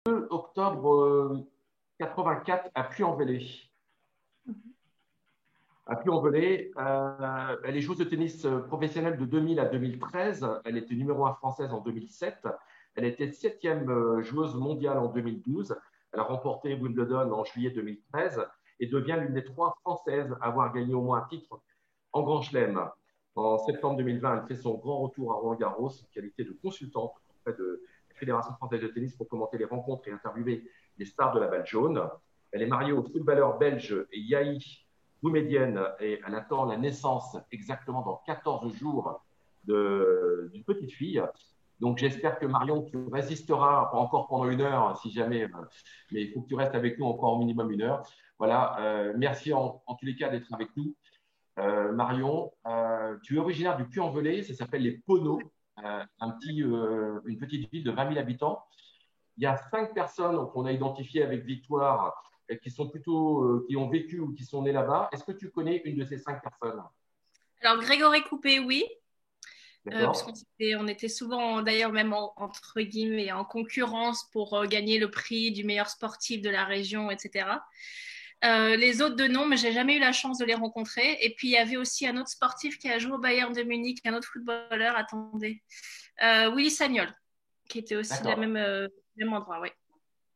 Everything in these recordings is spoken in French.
2 octobre 84 à Puy-en-Velay. À Puy-en-Velay, elle est joueuse de tennis professionnelle de 2000 à 2013. Elle était numéro 1 française en 2007. Elle était 7e joueuse mondiale en 2012. Elle a remporté Wimbledon en juillet 2013 et devient l'une des 3 Françaises à avoir gagné au moins un titre en Grand Chelem. En septembre 2020, elle fait son grand retour à Roland-Garros en qualité de consultante auprès de la Fédération française de tennis pour commenter les rencontres et interviewer les stars de la balle jaune. Elle est mariée au footballeur belge Yahi Boumedienne et elle attend la naissance exactement dans 14 jours d'une petite fille. Donc j'espère que Marion, tu résisteras encore pendant 1 heure, si jamais, mais il faut que tu restes avec nous encore au minimum 1 heure. Voilà, merci en tous les cas d'être avec nous. Marion, tu es originaire du Puy-en-Velay, ça s'appelle les Poneaux, une petite ville de 20 000 habitants. Il y a 5 personnes qu'on a identifiées avec Victoire qui sont plutôt, qui ont vécu ou qui sont nées là-bas. Est-ce que tu connais une de ces 5 personnes? Alors, Grégory Coupé, oui, parce D'accord. qu'on était souvent, d'ailleurs, même entre guillemets, en concurrence pour gagner le prix du meilleur sportif de la région, etc. Les autres de non, mais j'ai jamais eu la chance de les rencontrer. Et puis, il y avait aussi un autre sportif qui a joué au Bayern de Munich, un autre footballeur, attendez, Willy Sagnol, qui était aussi D'accord. même endroit, oui.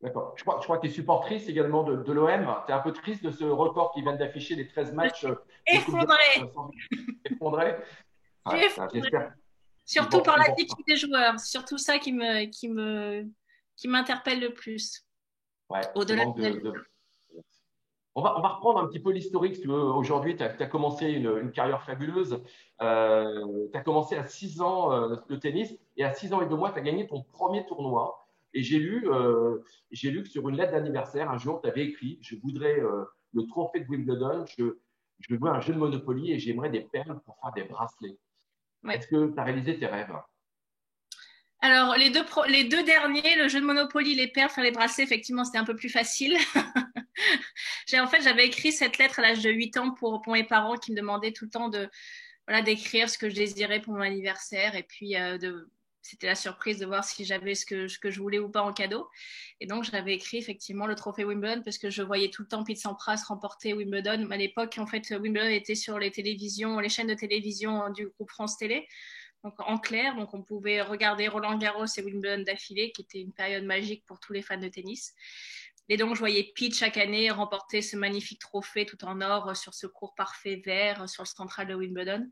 D'accord. Je crois que tu es supportrice également de l'OM. Tu es un peu triste de ce record qui vient d'afficher les 13 Je matchs suis de Coupe d'Europe effondrée, sans effondrer. je Ouais, suis effondrée. j'espère. Ils Surtout vont, par ils vont. l'attitude des joueurs, surtout ça qui m'interpelle le plus, Ouais, ce au-delà manque du résultat. On va reprendre un petit peu l'historique. Si tu veux. Aujourd'hui, tu as commencé une carrière fabuleuse. Tu as commencé à 6 ans le tennis et à 6 ans et 2 mois, tu as gagné ton premier tournoi. Et j'ai lu que sur une lettre d'anniversaire, un jour, tu avais écrit: je voudrais le trophée de Wimbledon, je veux un jeu de Monopoly et j'aimerais des perles pour faire des bracelets. Ouais. Est-ce que tu as réalisé tes rêves? Alors, les deux derniers, le jeu de Monopoly, les perles, faire les bracelets, effectivement, c'était un peu plus facile. J'avais écrit cette lettre à l'âge de 8 ans pour mes parents qui me demandaient tout le temps voilà, d'écrire ce que je désirais pour mon anniversaire. Et puis, c'était la surprise de voir si j'avais ce que je voulais ou pas en cadeau. Et donc, j'avais écrit effectivement le trophée Wimbledon parce que je voyais tout le temps Pete Sampras remporter Wimbledon. À l'époque, en fait, Wimbledon était sur les télévisions, les chaînes de télévision du groupe France Télé. Donc, en clair, donc on pouvait regarder Roland Garros et Wimbledon d'affilée, qui était une période magique pour tous les fans de tennis. Et donc, je voyais Pete chaque année remporter ce magnifique trophée tout en or sur ce court parfait vert sur le central de Wimbledon.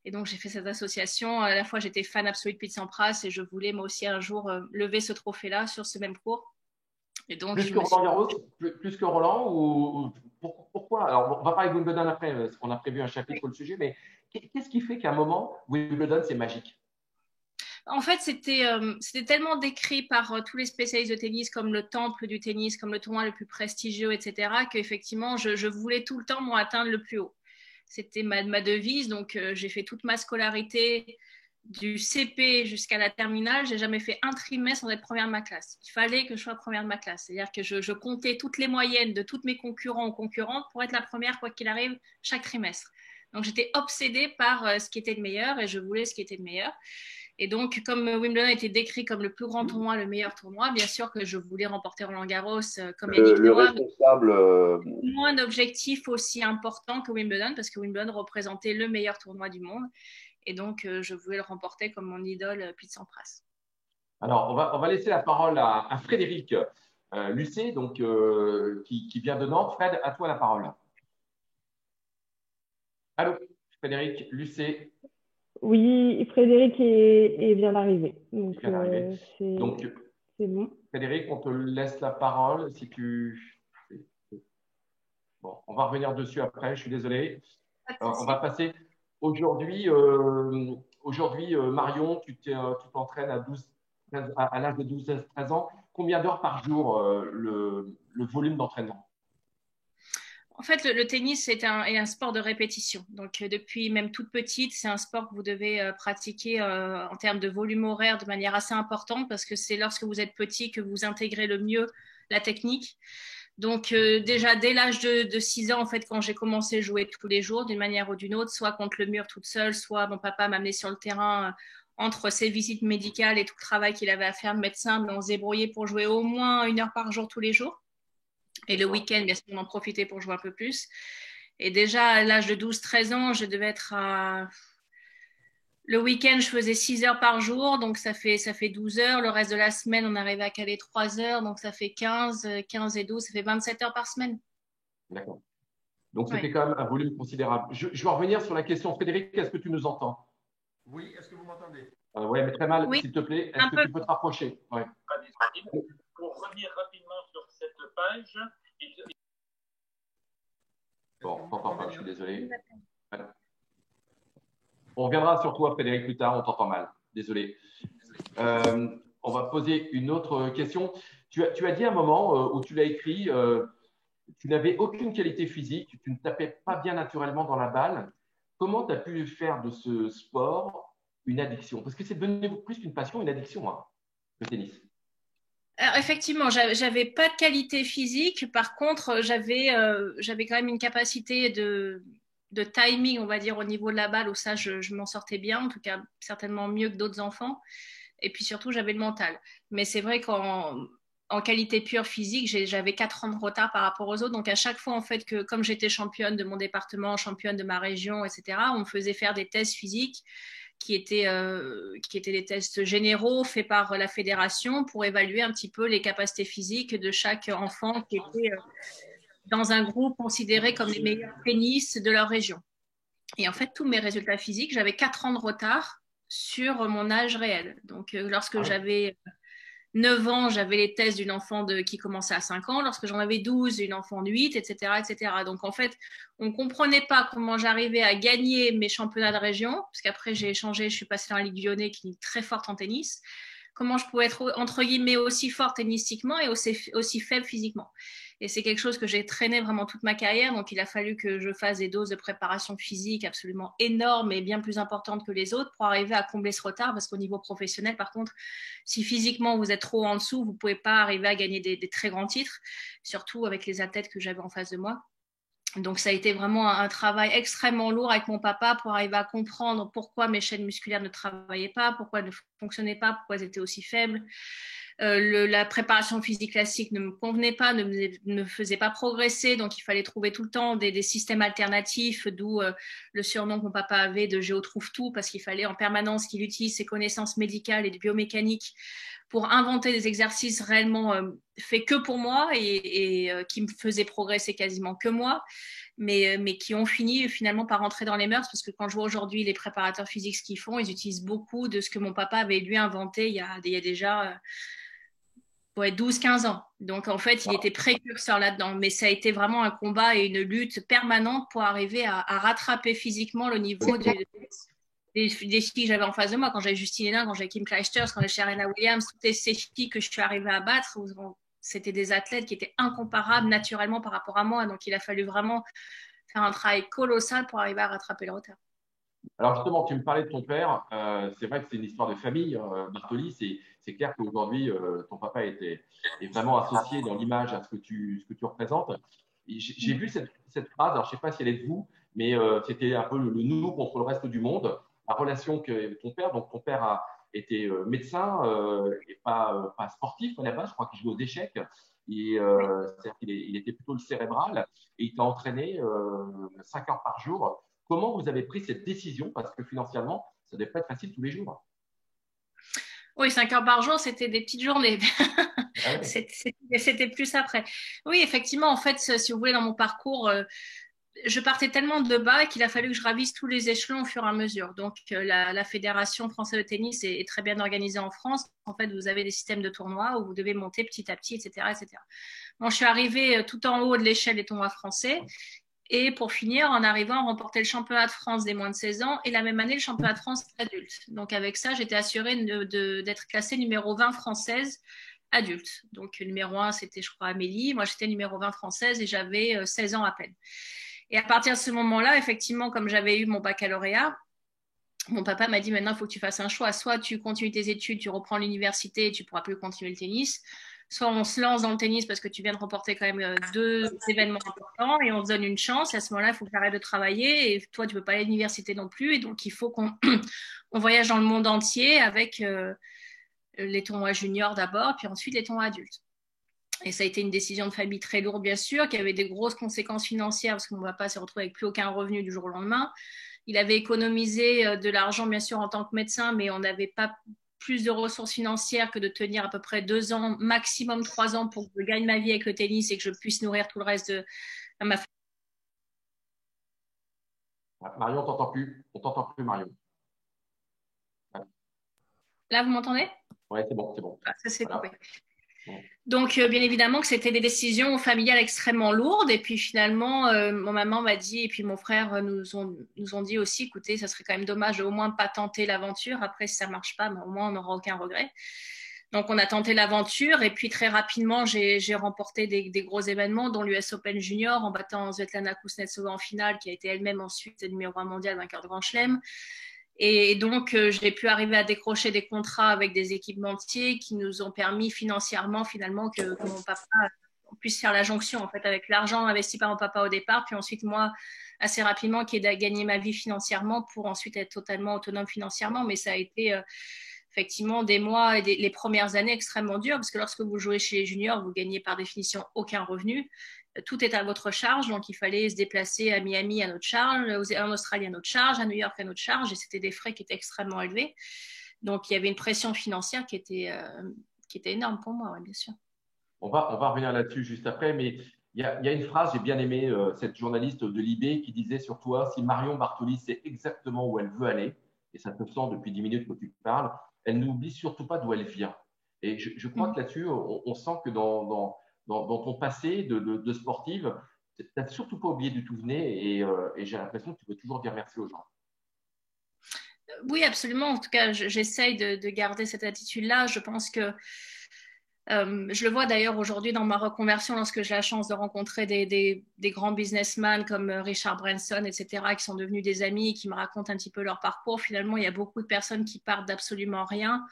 Et donc, j'ai fait cette association. À la fois, j'étais fan absolue de Pete Sampras et je voulais moi aussi un jour lever ce trophée-là sur ce même cours. Et donc, Plus je que me suis... Roland Garros, plus que Roland pourquoi? Alors, on va parler de Wimbledon après, parce qu'on a prévu un chapitre sur le sujet, mais qu'est-ce qui fait qu'à un moment, Wimbledon, c'est magique? En fait, c'était tellement décrit par tous les spécialistes de tennis comme le temple du tennis, comme le tournoi le plus prestigieux, etc., qu'effectivement, je voulais tout le temps, moi, atteindre le plus haut. C'était ma devise. Donc, j'ai fait toute ma scolarité du CP jusqu'à la terminale. J'ai jamais fait un trimestre sans être première de ma classe. Il fallait que je sois première de ma classe. C'est-à-dire que je comptais toutes les moyennes de tous mes concurrents ou concurrentes pour être la première, quoi qu'il arrive, chaque trimestre. Donc, j'étais obsédée par ce qui était le meilleur et je voulais ce qui était le meilleur. Et donc, comme Wimbledon a été décrit comme le plus grand tournoi, le meilleur tournoi, bien sûr que je voulais remporter Roland-Garros comme Le, Yannick le Noah, responsable, mais moins d'objectifs aussi importants que Wimbledon, parce que Wimbledon représentait le meilleur tournoi du monde. Et donc, je voulais le remporter comme mon idole, Pete Sampras. alors on va laisser la parole à Frédéric Lucet, donc, qui vient de Nantes. Fred, à toi la parole. Allô, Frédéric Lucet, Oui, Frédéric est bien arrivé. qui Donc, vient d'arriver. c'est Donc, c'est bon. Frédéric, on te laisse la parole. Si tu... Bon, on va revenir dessus après, je suis désolé. Pas de On va souci. passer aujourd'hui, Marion, tu t'entraînes à l'âge de 12 13 ans. Combien d'heures par jour le volume d'entraînement? En fait, le tennis est un sport de répétition. Donc, depuis même toute petite, c'est un sport que vous devez pratiquer en termes de volume horaire de manière assez importante parce que c'est lorsque vous êtes petit que vous intégrez le mieux la technique. Donc, déjà, dès l'âge de 6 ans, en fait, quand j'ai commencé à jouer tous les jours d'une manière ou d'une autre, soit contre le mur toute seule, soit mon papa m'amenait sur le terrain entre ses visites médicales et tout le travail qu'il avait à faire de médecin, mais on se débrouillait pour jouer au moins 1 heure par jour tous les jours. Et le week-end, bien sûr, on en profitait pour jouer un peu plus. Et déjà, à l'âge de 12-13 ans, je devais être à... Le week-end, je faisais 6 heures par jour, donc ça fait 12 heures. Le reste de la semaine, on arrivait à caler 3 heures, donc ça fait 15 et 12, ça fait 27 heures par semaine. D'accord. Donc, Ouais. c'était quand même un volume considérable. Je vais revenir sur la question. Frédéric, est-ce que tu nous entends? Oui, est-ce que vous m'entendez? Oui, mais très mal, Oui, s'il te plaît. Est-ce un que peu. tu peux te rapprocher? Ouais. Pas disponible. Pour revenir rapidement sur cette page, Bon, on t'entend pas, je suis désolé. Voilà. On reviendra sur toi, Frédéric, plus tard. On t'entend mal. Désolé. On va poser une autre question. Tu as dit à un moment où tu l'as écrit, tu n'avais aucune qualité physique, tu ne tapais pas bien naturellement dans la balle. Comment tu as pu faire de ce sport une addiction? Parce que c'est devenu plus qu'une passion, une addiction, hein, le tennis. Alors, effectivement, j'avais pas de qualité physique. Par contre, j'avais quand même une capacité de timing, on va dire, au niveau de la balle, où ça, je m'en sortais bien, en tout cas, certainement mieux que d'autres enfants. Et puis surtout, j'avais le mental. Mais c'est vrai qu'en qualité pure physique, j'avais 4 ans de retard par rapport aux autres. Donc, à chaque fois, en fait, que comme j'étais championne de mon département, championne de ma région, etc., on me faisait faire des tests physiques qui étaient des tests généraux faits par la fédération pour évaluer un petit peu les capacités physiques de chaque enfant qui était dans un groupe considéré comme les meilleurs tennis de leur région. Et en fait, tous mes résultats physiques, j'avais 4 ans de retard sur mon âge réel. Donc, lorsque j'avais 9 ans, j'avais les tests d'une enfant qui commençait à 5 ans. Lorsque j'en avais 12, une enfant de 8, etc., etc. Donc, en fait, on ne comprenait pas comment j'arrivais à gagner mes championnats de région, parce qu'après, j'ai échangé, je suis passée dans la Ligue Lyonnais, qui est très forte en tennis. Comment je pouvais être, entre guillemets, aussi forte tennistiquement et aussi faible physiquement. Et c'est quelque chose que j'ai traîné vraiment toute ma carrière. Donc, il a fallu que je fasse des doses de préparation physique absolument énormes et bien plus importantes que les autres pour arriver à combler ce retard. Parce qu'au niveau professionnel, par contre, si physiquement vous êtes trop en dessous, vous ne pouvez pas arriver à gagner des très grands titres, surtout avec les athlètes que j'avais en face de moi. Donc, ça a été vraiment un travail extrêmement lourd avec mon papa pour arriver à comprendre pourquoi mes chaînes musculaires ne travaillaient pas, pourquoi elles ne fonctionnaient pas, pourquoi elles étaient aussi faibles. La préparation physique classique ne me convenait pas, ne me faisait pas progresser, donc il fallait trouver tout le temps des systèmes alternatifs, d'où le surnom que mon papa avait de Géo trouve tout, parce qu'il fallait en permanence qu'il utilise ses connaissances médicales et de biomécanique pour inventer des exercices réellement faits que pour moi et qui me faisaient progresser quasiment que moi, mais qui ont fini finalement par rentrer dans les mœurs, parce que quand je vois aujourd'hui les préparateurs physiques ce qu'ils font, ils utilisent beaucoup de ce que mon papa avait lui inventé il y a déjà 12-15 ans. Donc en fait, il était précurseur là-dedans, mais ça a été vraiment un combat et une lutte permanente pour arriver à rattraper physiquement le niveau des filles que j'avais en face de moi. Quand j'avais Justine Hénin, quand j'avais Kim Clijsters, quand j'avais Serena Williams, toutes ces filles que je suis arrivée à battre, c'était des athlètes qui étaient incomparables naturellement par rapport à moi. Donc il a fallu vraiment faire un travail colossal pour arriver à rattraper le retard. Alors justement, tu me parlais de ton père. C'est vrai que c'est une histoire de famille, Bartoli. C'est clair qu'aujourd'hui, ton papa est vraiment associé dans l'image à ce que tu représentes. J'ai vu cette phrase, alors je ne sais pas si elle est de vous, mais c'était un peu le nous contre le reste du monde. La relation que ton père, donc ton père a été médecin et pas sportif à la base, je crois qu'il jouait aux échecs. C'est-à-dire qu'il était plutôt le cérébral et il t'a entraîné 5 heures par jour. Comment vous avez pris cette décision? Parce que financièrement, ça ne devait pas être facile tous les jours. Oui, 5 heures par jour, c'était des petites journées. Ah ouais. C'était plus après. Oui, effectivement, en fait, si vous voulez, dans mon parcours, je partais tellement de bas qu'il a fallu que je ravisse tous les échelons au fur et à mesure. Donc, la Fédération française de tennis est très bien organisée en France. En fait, vous avez des systèmes de tournois où vous devez monter petit à petit, etc., etc. Bon, je suis arrivée tout en haut de l'échelle des tournois français. Et pour finir, en arrivant à remporter le championnat de France des moins de 16 ans et la même année, le championnat de France adulte. Donc, avec ça, j'étais assurée d'être classée numéro 20 française adulte. Donc, numéro 1, c'était, je crois, Amélie. Moi, j'étais numéro 20 française et j'avais 16 ans à peine. Et à partir de ce moment-là, effectivement, comme j'avais eu mon baccalauréat, mon papa m'a dit maintenant, il faut que tu fasses un choix. Soit tu continues tes études, tu reprends l'université et tu ne pourras plus continuer le tennis. soit on se lance dans le tennis parce que tu viens de remporter quand même 2 événements importants et on te donne une chance. Et à ce moment-là, il faut que tu arrêtes de travailler et toi, tu ne peux pas aller à l'université non plus. Et donc, il faut qu'on on voyage dans le monde entier avec les tournois juniors d'abord, puis ensuite les tournois adultes. Et ça a été une décision de famille très lourde, bien sûr, qui avait des grosses conséquences financières parce qu'on ne va pas se retrouver avec plus aucun revenu du jour au lendemain. Il avait économisé de l'argent, bien sûr, en tant que médecin, mais on n'avait pas plus de ressources financières que de tenir à peu près 2 ans, maximum 3 ans pour que je gagne ma vie avec le tennis et que je puisse nourrir tout le reste de ma famille. Marion, on t'entend plus. On t'entend plus, Marion. Là, vous m'entendez? Oui, c'est bon, c'est bon. Ah, ça s'est Voilà. coupé. Donc, bien évidemment que c'était des décisions familiales extrêmement lourdes. Et puis finalement, mon maman m'a dit, et puis mon frère nous ont dit aussi, écoutez, ça serait quand même dommage de au moins pas tenter l'aventure. Après, si ça marche pas, au moins on n'aura aucun regret. Donc, on a tenté l'aventure. Et puis très rapidement, j'ai remporté des gros événements, dont l'US Open Junior, en battant Svetlana Kuznetsova en finale, qui a été elle-même ensuite numéro 1 mondial, vainqueur de Grand Chelem. Et donc, j'ai pu arriver à décrocher des contrats avec des équipementiers qui nous ont permis financièrement, finalement, que mon papa puisse faire la jonction en fait, avec l'argent investi par mon papa au départ, puis ensuite, moi, assez rapidement, qui est de gagner ma vie financièrement pour ensuite être totalement autonome financièrement. Mais ça a été effectivement des mois et les premières années extrêmement dures, parce que lorsque vous jouez chez les juniors, vous gagnez par définition aucun revenu. Tout est à votre charge, donc il fallait se déplacer à Miami à notre charge, en Australie à notre charge, à New York à notre charge, et c'était des frais qui étaient extrêmement élevés. Donc il y avait une pression financière qui était énorme pour moi, ouais, bien sûr. On va revenir là-dessus juste après, mais il y a une phrase, j'ai bien aimé cette journaliste de Libé qui disait sur toi, si Marion Bartoli sait exactement où elle veut aller, et ça te sent depuis 10 minutes que tu parles, elle n'oublie surtout pas d'où elle vient. Et je crois que là-dessus, on sent que dans ton passé de sportive, tu n'as surtout pas oublié d'où tu venais et j'ai l'impression que tu peux toujours dire merci aux gens. Oui, absolument. En tout cas, j'essaye de garder cette attitude-là. Je pense que je le vois d'ailleurs aujourd'hui dans ma reconversion lorsque j'ai la chance de rencontrer des grands businessmen comme Richard Branson, etc., qui sont devenus des amis et qui me racontent un petit peu leur parcours. Finalement, il y a beaucoup de personnes qui partent d'absolument rien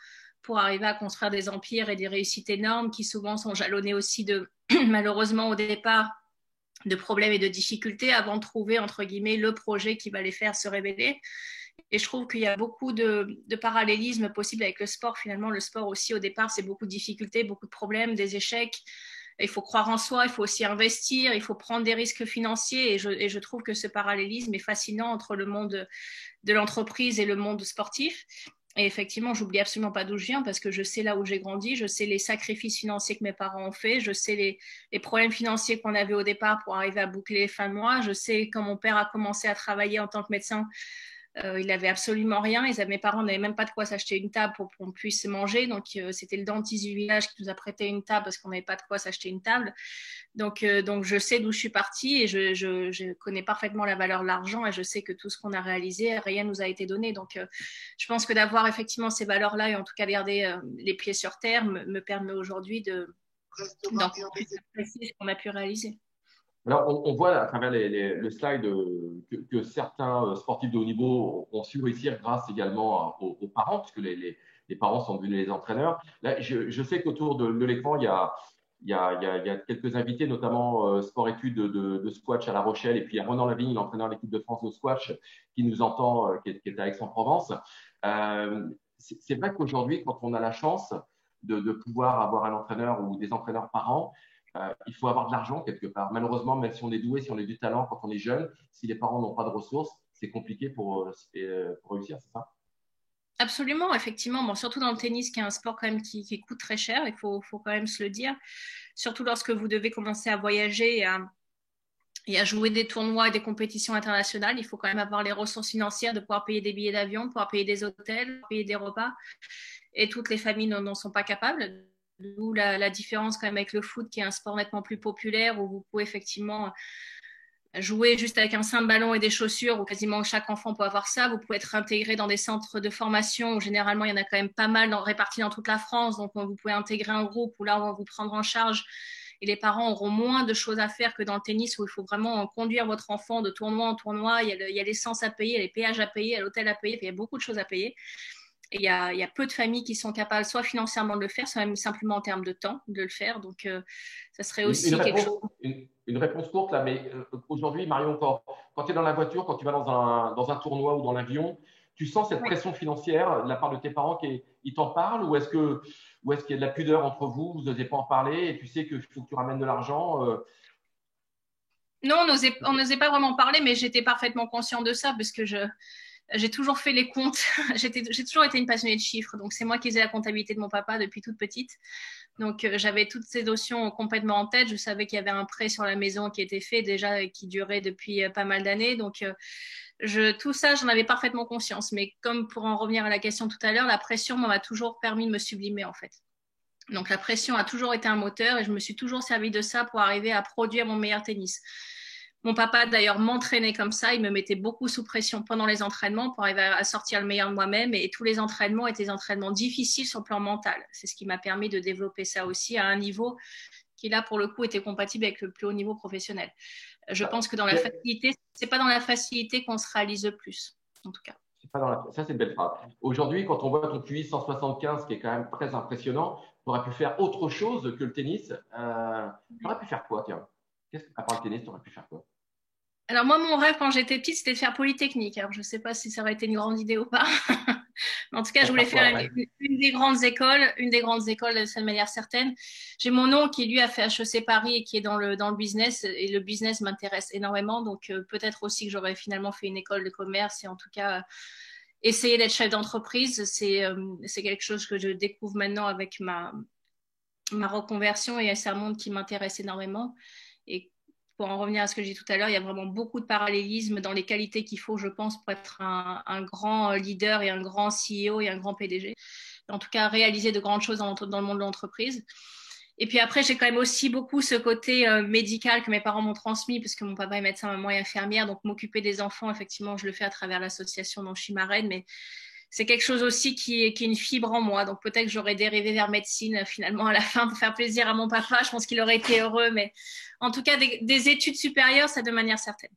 pour arriver à construire des empires et des réussites énormes qui souvent sont jalonnés aussi de, malheureusement au départ, de problèmes et de difficultés avant de trouver, entre guillemets, le projet qui va les faire se révéler. Et je trouve qu'il y a beaucoup de parallélisme possible avec le sport. Finalement, le sport aussi, au départ, c'est beaucoup de difficultés, beaucoup de problèmes, des échecs. Il faut croire en soi, il faut aussi investir, il faut prendre des risques financiers. Et je trouve que ce parallélisme est fascinant entre le monde de l'entreprise et le monde sportif. Et effectivement, j'oublie absolument pas d'où je viens parce que je sais là où j'ai grandi, je sais les sacrifices financiers que mes parents ont fait, je sais les problèmes financiers qu'on avait au départ pour arriver à boucler les fins de mois, je sais quand mon père a commencé à travailler en tant que médecin. Il n'avait absolument rien. Mes parents n'avaient même pas de quoi s'acheter une table pour qu'on puisse manger. Donc, c'était le dentiste du village qui nous a prêté une table parce qu'on n'avait pas de quoi s'acheter une table. Donc, je sais d'où je suis partie et je connais parfaitement la valeur de l'argent et je sais que tout ce qu'on a réalisé, rien nous a été donné. Donc, je pense que d'avoir effectivement ces valeurs-là et en tout cas garder les pieds sur terre me permet aujourd'hui d'encore plus apprécier ce qu'on a pu réaliser. Alors, on voit à travers le slide que certains sportifs de haut niveau ont su réussir grâce également aux parents, puisque les parents sont devenus les entraîneurs. Là, je sais qu'autour de l'écran, il y a quelques invités, notamment sport-études de squash à La Rochelle, et puis il y a Ronan Lavigne, l'entraîneur de l'équipe de France de squash, qui nous entend, qui est à Aix-en-Provence. C'est vrai qu'aujourd'hui, quand on a la chance de pouvoir avoir un entraîneur ou des entraîneurs parents, il faut avoir de l'argent quelque part. Malheureusement, même si on est doué, si on a du talent quand on est jeune, si les parents n'ont pas de ressources, c'est compliqué pour réussir, c'est ça? Absolument, effectivement. Bon, surtout dans le tennis, qui est un sport quand même qui coûte très cher, il faut quand même se le dire. Surtout lorsque vous devez commencer à voyager et à jouer des tournois et des compétitions internationales, il faut quand même avoir les ressources financières de pouvoir payer des billets d'avion, de pouvoir payer des hôtels, payer des repas. Et toutes les familles n'en sont pas capables. D'où la différence quand même avec le foot, qui est un sport nettement plus populaire, où vous pouvez effectivement jouer juste avec un simple ballon et des chaussures, où quasiment chaque enfant peut avoir ça. Vous pouvez être intégré dans des centres de formation, où généralement il y en a quand même pas mal répartis dans toute la France. Donc vous pouvez intégrer un groupe où là on va vous prendre en charge. Et les parents auront moins de choses à faire que dans le tennis, où il faut vraiment conduire votre enfant de tournoi en tournoi. Il y a l'essence à payer, il y a les péages à payer, il y a l'hôtel à payer, il y a beaucoup de choses à payer. Et il y a peu de familles qui sont capables, soit financièrement de le faire, soit même simplement en termes de temps de le faire. Donc, ça serait aussi quelque chose. Une réponse courte, là, mais aujourd'hui, Marion, quand tu es dans la voiture, quand tu vas dans un tournoi ou dans l'avion, tu sens cette pression financière de la part de tes parents ils t'en parlent ou est-ce qu'il y a de la pudeur entre vous, vous n'osez pas en parler et tu sais qu'il faut que tu ramènes de l'argent Non, on n'osait pas vraiment parler, mais j'étais parfaitement consciente de ça parce que j'ai toujours fait les comptes. J'ai toujours été une passionnée de chiffres. Donc, c'est moi qui faisais la comptabilité de mon papa depuis toute petite. Donc, j'avais toutes ces notions complètement en tête. Je savais qu'il y avait un prêt sur la maison qui était fait déjà, qui durait depuis pas mal d'années. Donc, tout ça, j'en avais parfaitement conscience. Mais comme pour en revenir à la question tout à l'heure, la pression m'a toujours permis de me sublimer, en fait. Donc, la pression a toujours été un moteur et je me suis toujours servi de ça pour arriver à produire mon meilleur tennis. Mon papa, d'ailleurs, m'entraînait comme ça. Il me mettait beaucoup sous pression pendant les entraînements pour arriver à sortir le meilleur de moi-même. Et tous les entraînements étaient des entraînements difficiles sur le plan mental. C'est ce qui m'a permis de développer ça aussi à un niveau qui, là, pour le coup, était compatible avec le plus haut niveau professionnel. Je pense que dans la facilité, c'est pas dans la facilité qu'on se réalise le plus, en tout cas. Ça, c'est une belle phrase. Aujourd'hui, quand on voit ton QI 175, qui est quand même très impressionnant, tu aurais pu faire autre chose que le tennis. Tu aurais pu faire quoi, tiens? À part le tennis, tu aurais pu faire quoi? Alors moi, mon rêve quand j'étais petite, c'était de faire Polytechnique. Alors je ne sais pas si ça aurait été une grande idée ou pas. Mais en tout cas, je voulais faire une des grandes écoles, de cette manière certaine. J'ai mon oncle qui, lui, a fait HEC Paris et qui est dans le business. Et le business m'intéresse énormément. Donc peut-être aussi que j'aurais finalement fait une école de commerce et en tout cas essayer d'être chef d'entreprise. C'est quelque chose que je découvre maintenant avec ma reconversion et c'est un monde qui m'intéresse énormément. Et pour en revenir à ce que j'ai dit tout à l'heure, il y a vraiment beaucoup de parallélisme dans les qualités qu'il faut, je pense, pour être un grand leader et un grand CEO et un grand PDG. En tout cas, réaliser de grandes choses dans le monde de l'entreprise. Et puis après, j'ai quand même aussi beaucoup ce côté médical que mes parents m'ont transmis, parce que mon papa est médecin, maman est infirmière. Donc, m'occuper des enfants, effectivement, je le fais à travers l'association dont je suis marraine. Mais c'est quelque chose aussi qui est une fibre en moi. Donc peut-être que j'aurais dérivé vers médecine finalement à la fin pour faire plaisir à mon papa. Je pense qu'il aurait été heureux. Mais en tout cas, des études supérieures, ça de manière certaine.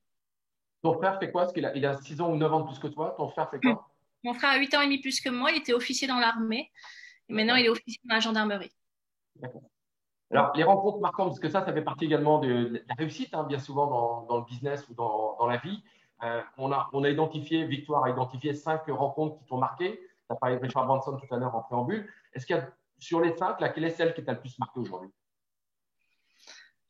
Ton frère fait quoi? Parce il a 6 ans ou 9 ans de plus que toi. Ton frère fait quoi? Mon frère a 8 ans et demi plus que moi. Il était officier dans l'armée. Et maintenant, il est officier dans la gendarmerie. D'accord. Alors, les rencontres marquantes, parce que ça fait partie également de la réussite, hein, bien souvent dans le business ou dans la vie. On a identifié, Victoire a identifié 5 rencontres qui t'ont marqué. Tu as parlé de Richard Branson tout à l'heure en préambule. Est-ce qu'il y a, sur les 5, quelle est celle qui t'a le plus marqué aujourd'hui?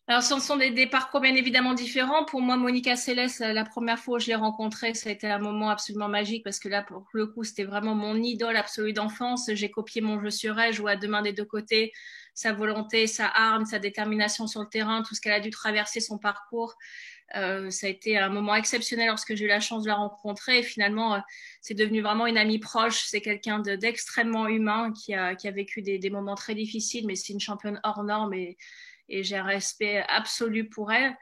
Alors, ce sont des parcours bien évidemment différents. Pour moi, Monica Seles, la première fois où je l'ai rencontrée, ça a été un moment absolument magique parce que là, pour le coup, c'était vraiment mon idole absolue d'enfance. J'ai copié mon jeu sur elle, joué à deux mains des deux côtés, sa volonté, sa hargne, sa détermination sur le terrain, tout ce qu'elle a dû traverser, son parcours. Ça a été un moment exceptionnel lorsque j'ai eu la chance de la rencontrer. Et finalement, c'est devenu vraiment une amie proche. C'est quelqu'un d'extrêmement humain qui a vécu des moments très difficiles, mais c'est une championne hors norme et j'ai un respect absolu pour elle.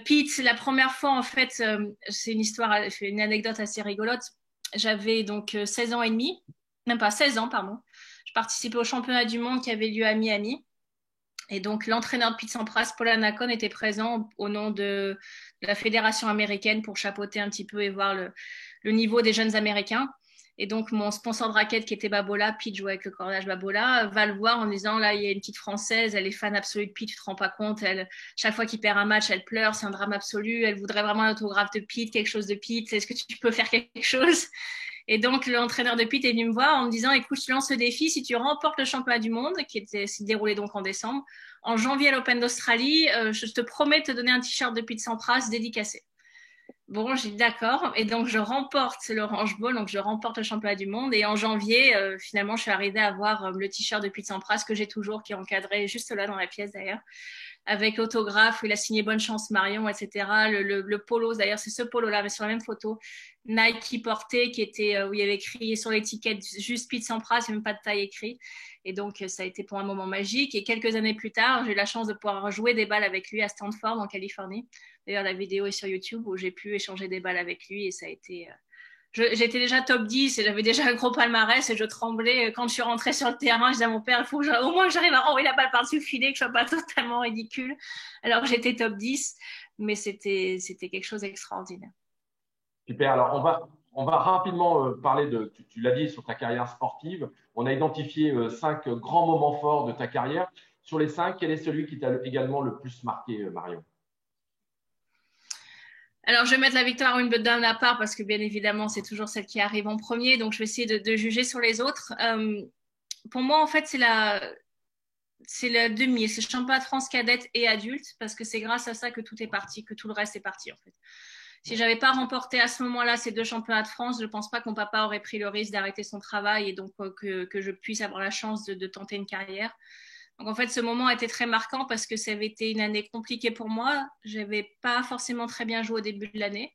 Pete, la première fois, en fait, c'est une anecdote assez rigolote. J'avais donc 16 ans et demi, même pas 16 ans, pardon. Je participais au championnat du monde qui avait lieu à Miami. Et donc, l'entraîneur de Pete Sampras, Paul Anacon, était présent au nom de la fédération américaine pour chapeauter un petit peu et voir le niveau des jeunes Américains. Et donc, mon sponsor de raquette qui était Babola, Pete jouait avec le cordage Babola, va le voir en disant, là, il y a une petite Française, elle est fan absolue de Pete, tu te rends pas compte, chaque fois qu'il perd un match, elle pleure, c'est un drame absolu, elle voudrait vraiment un autographe de Pete, quelque chose de Pete, est-ce que tu peux faire quelque chose? Et donc, l'entraîneur de Pete est venu me voir en me disant, écoute, je te lance ce défi, si tu remportes le championnat du monde, s'est déroulé donc en décembre, en janvier à l'Open d'Australie, je te promets de te donner un t-shirt de Pete Sampras dédicacé. Bon, j'ai dit d'accord. Et donc, je remporte l'Orange Bowl, donc je remporte le championnat du monde. Et en janvier, finalement, je suis arrivée à avoir le t-shirt de Pete Sampras que j'ai toujours, qui est encadré juste là dans la pièce d'ailleurs, avec l'autographe où il a signé Bonne chance Marion, etc. Le polo, d'ailleurs, c'est ce polo-là, mais sur la même photo, Nike qui portait, qui était, où il y avait écrit sur l'étiquette juste Pete Sampras, il n'y a même pas de taille écrit. Et donc, ça a été pour un moment magique. Et quelques années plus tard, j'ai eu la chance de pouvoir jouer des balles avec lui à Stanford, en Californie. D'ailleurs, la vidéo est sur YouTube où j'ai pu échanger des balles avec lui et ça a été... J'étais déjà top 10 et j'avais déjà un gros palmarès et je tremblais quand je suis rentrée sur le terrain. Je disais à mon père, il faut que au moins j'arrive à renvoyer la balle par-dessus le filet, que je ne sois pas totalement ridicule. Alors j'étais top 10, mais c'était quelque chose d'extraordinaire. Super. Alors, On va rapidement parler tu l'as dit, sur ta carrière sportive. On a identifié 5 grands moments forts de ta carrière. Sur les 5, quel est celui qui t'a également le plus marqué, Marion? Alors, je vais mettre la victoire à Wimbledon à part parce que bien évidemment, c'est toujours celle qui arrive en premier. Donc, je vais essayer de juger sur les autres. Pour moi, en fait, c'est la demi, c'est championnat de France cadette et adulte parce que c'est grâce à ça que tout est parti, que tout le reste est parti en fait. Si j'avais pas remporté à ce moment-là ces 2 championnats de France, je pense pas que mon papa aurait pris le risque d'arrêter son travail et donc que je puisse avoir la chance de tenter une carrière. Donc en fait, ce moment a été très marquant parce que ça avait été une année compliquée pour moi. J'avais pas forcément très bien joué au début de l'année.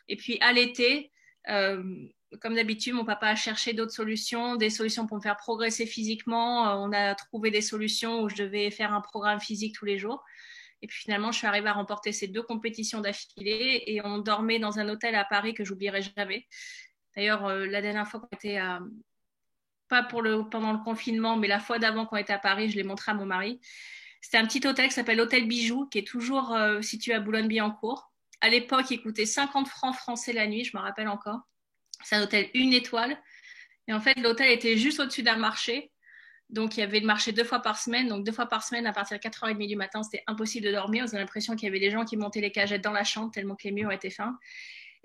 Et puis à l'été, comme d'habitude, mon papa a cherché d'autres solutions, des solutions pour me faire progresser physiquement. On a trouvé des solutions où je devais faire un programme physique tous les jours. Et puis finalement, je suis arrivée à remporter ces 2 compétitions d'affilée et on dormait dans un hôtel à Paris que j'oublierai jamais. D'ailleurs, la dernière fois qu'on était pas pendant le confinement, mais la fois d'avant qu'on était à Paris, je l'ai montré à mon mari. C'était un petit hôtel qui s'appelle l'Hôtel Bijou, qui est toujours situé à Boulogne-Billancourt. À l'époque, il coûtait 50 francs français la nuit, je me rappelle encore. C'est un hôtel 1 étoile. Et en fait, l'hôtel était juste au-dessus d'un marché. Donc, il y avait le marché 2 fois par semaine. Donc, 2 fois par semaine, à partir de 4h30 du matin, c'était impossible de dormir. On avait l'impression qu'il y avait des gens qui montaient les cagettes dans la chambre tellement que les murs étaient fins.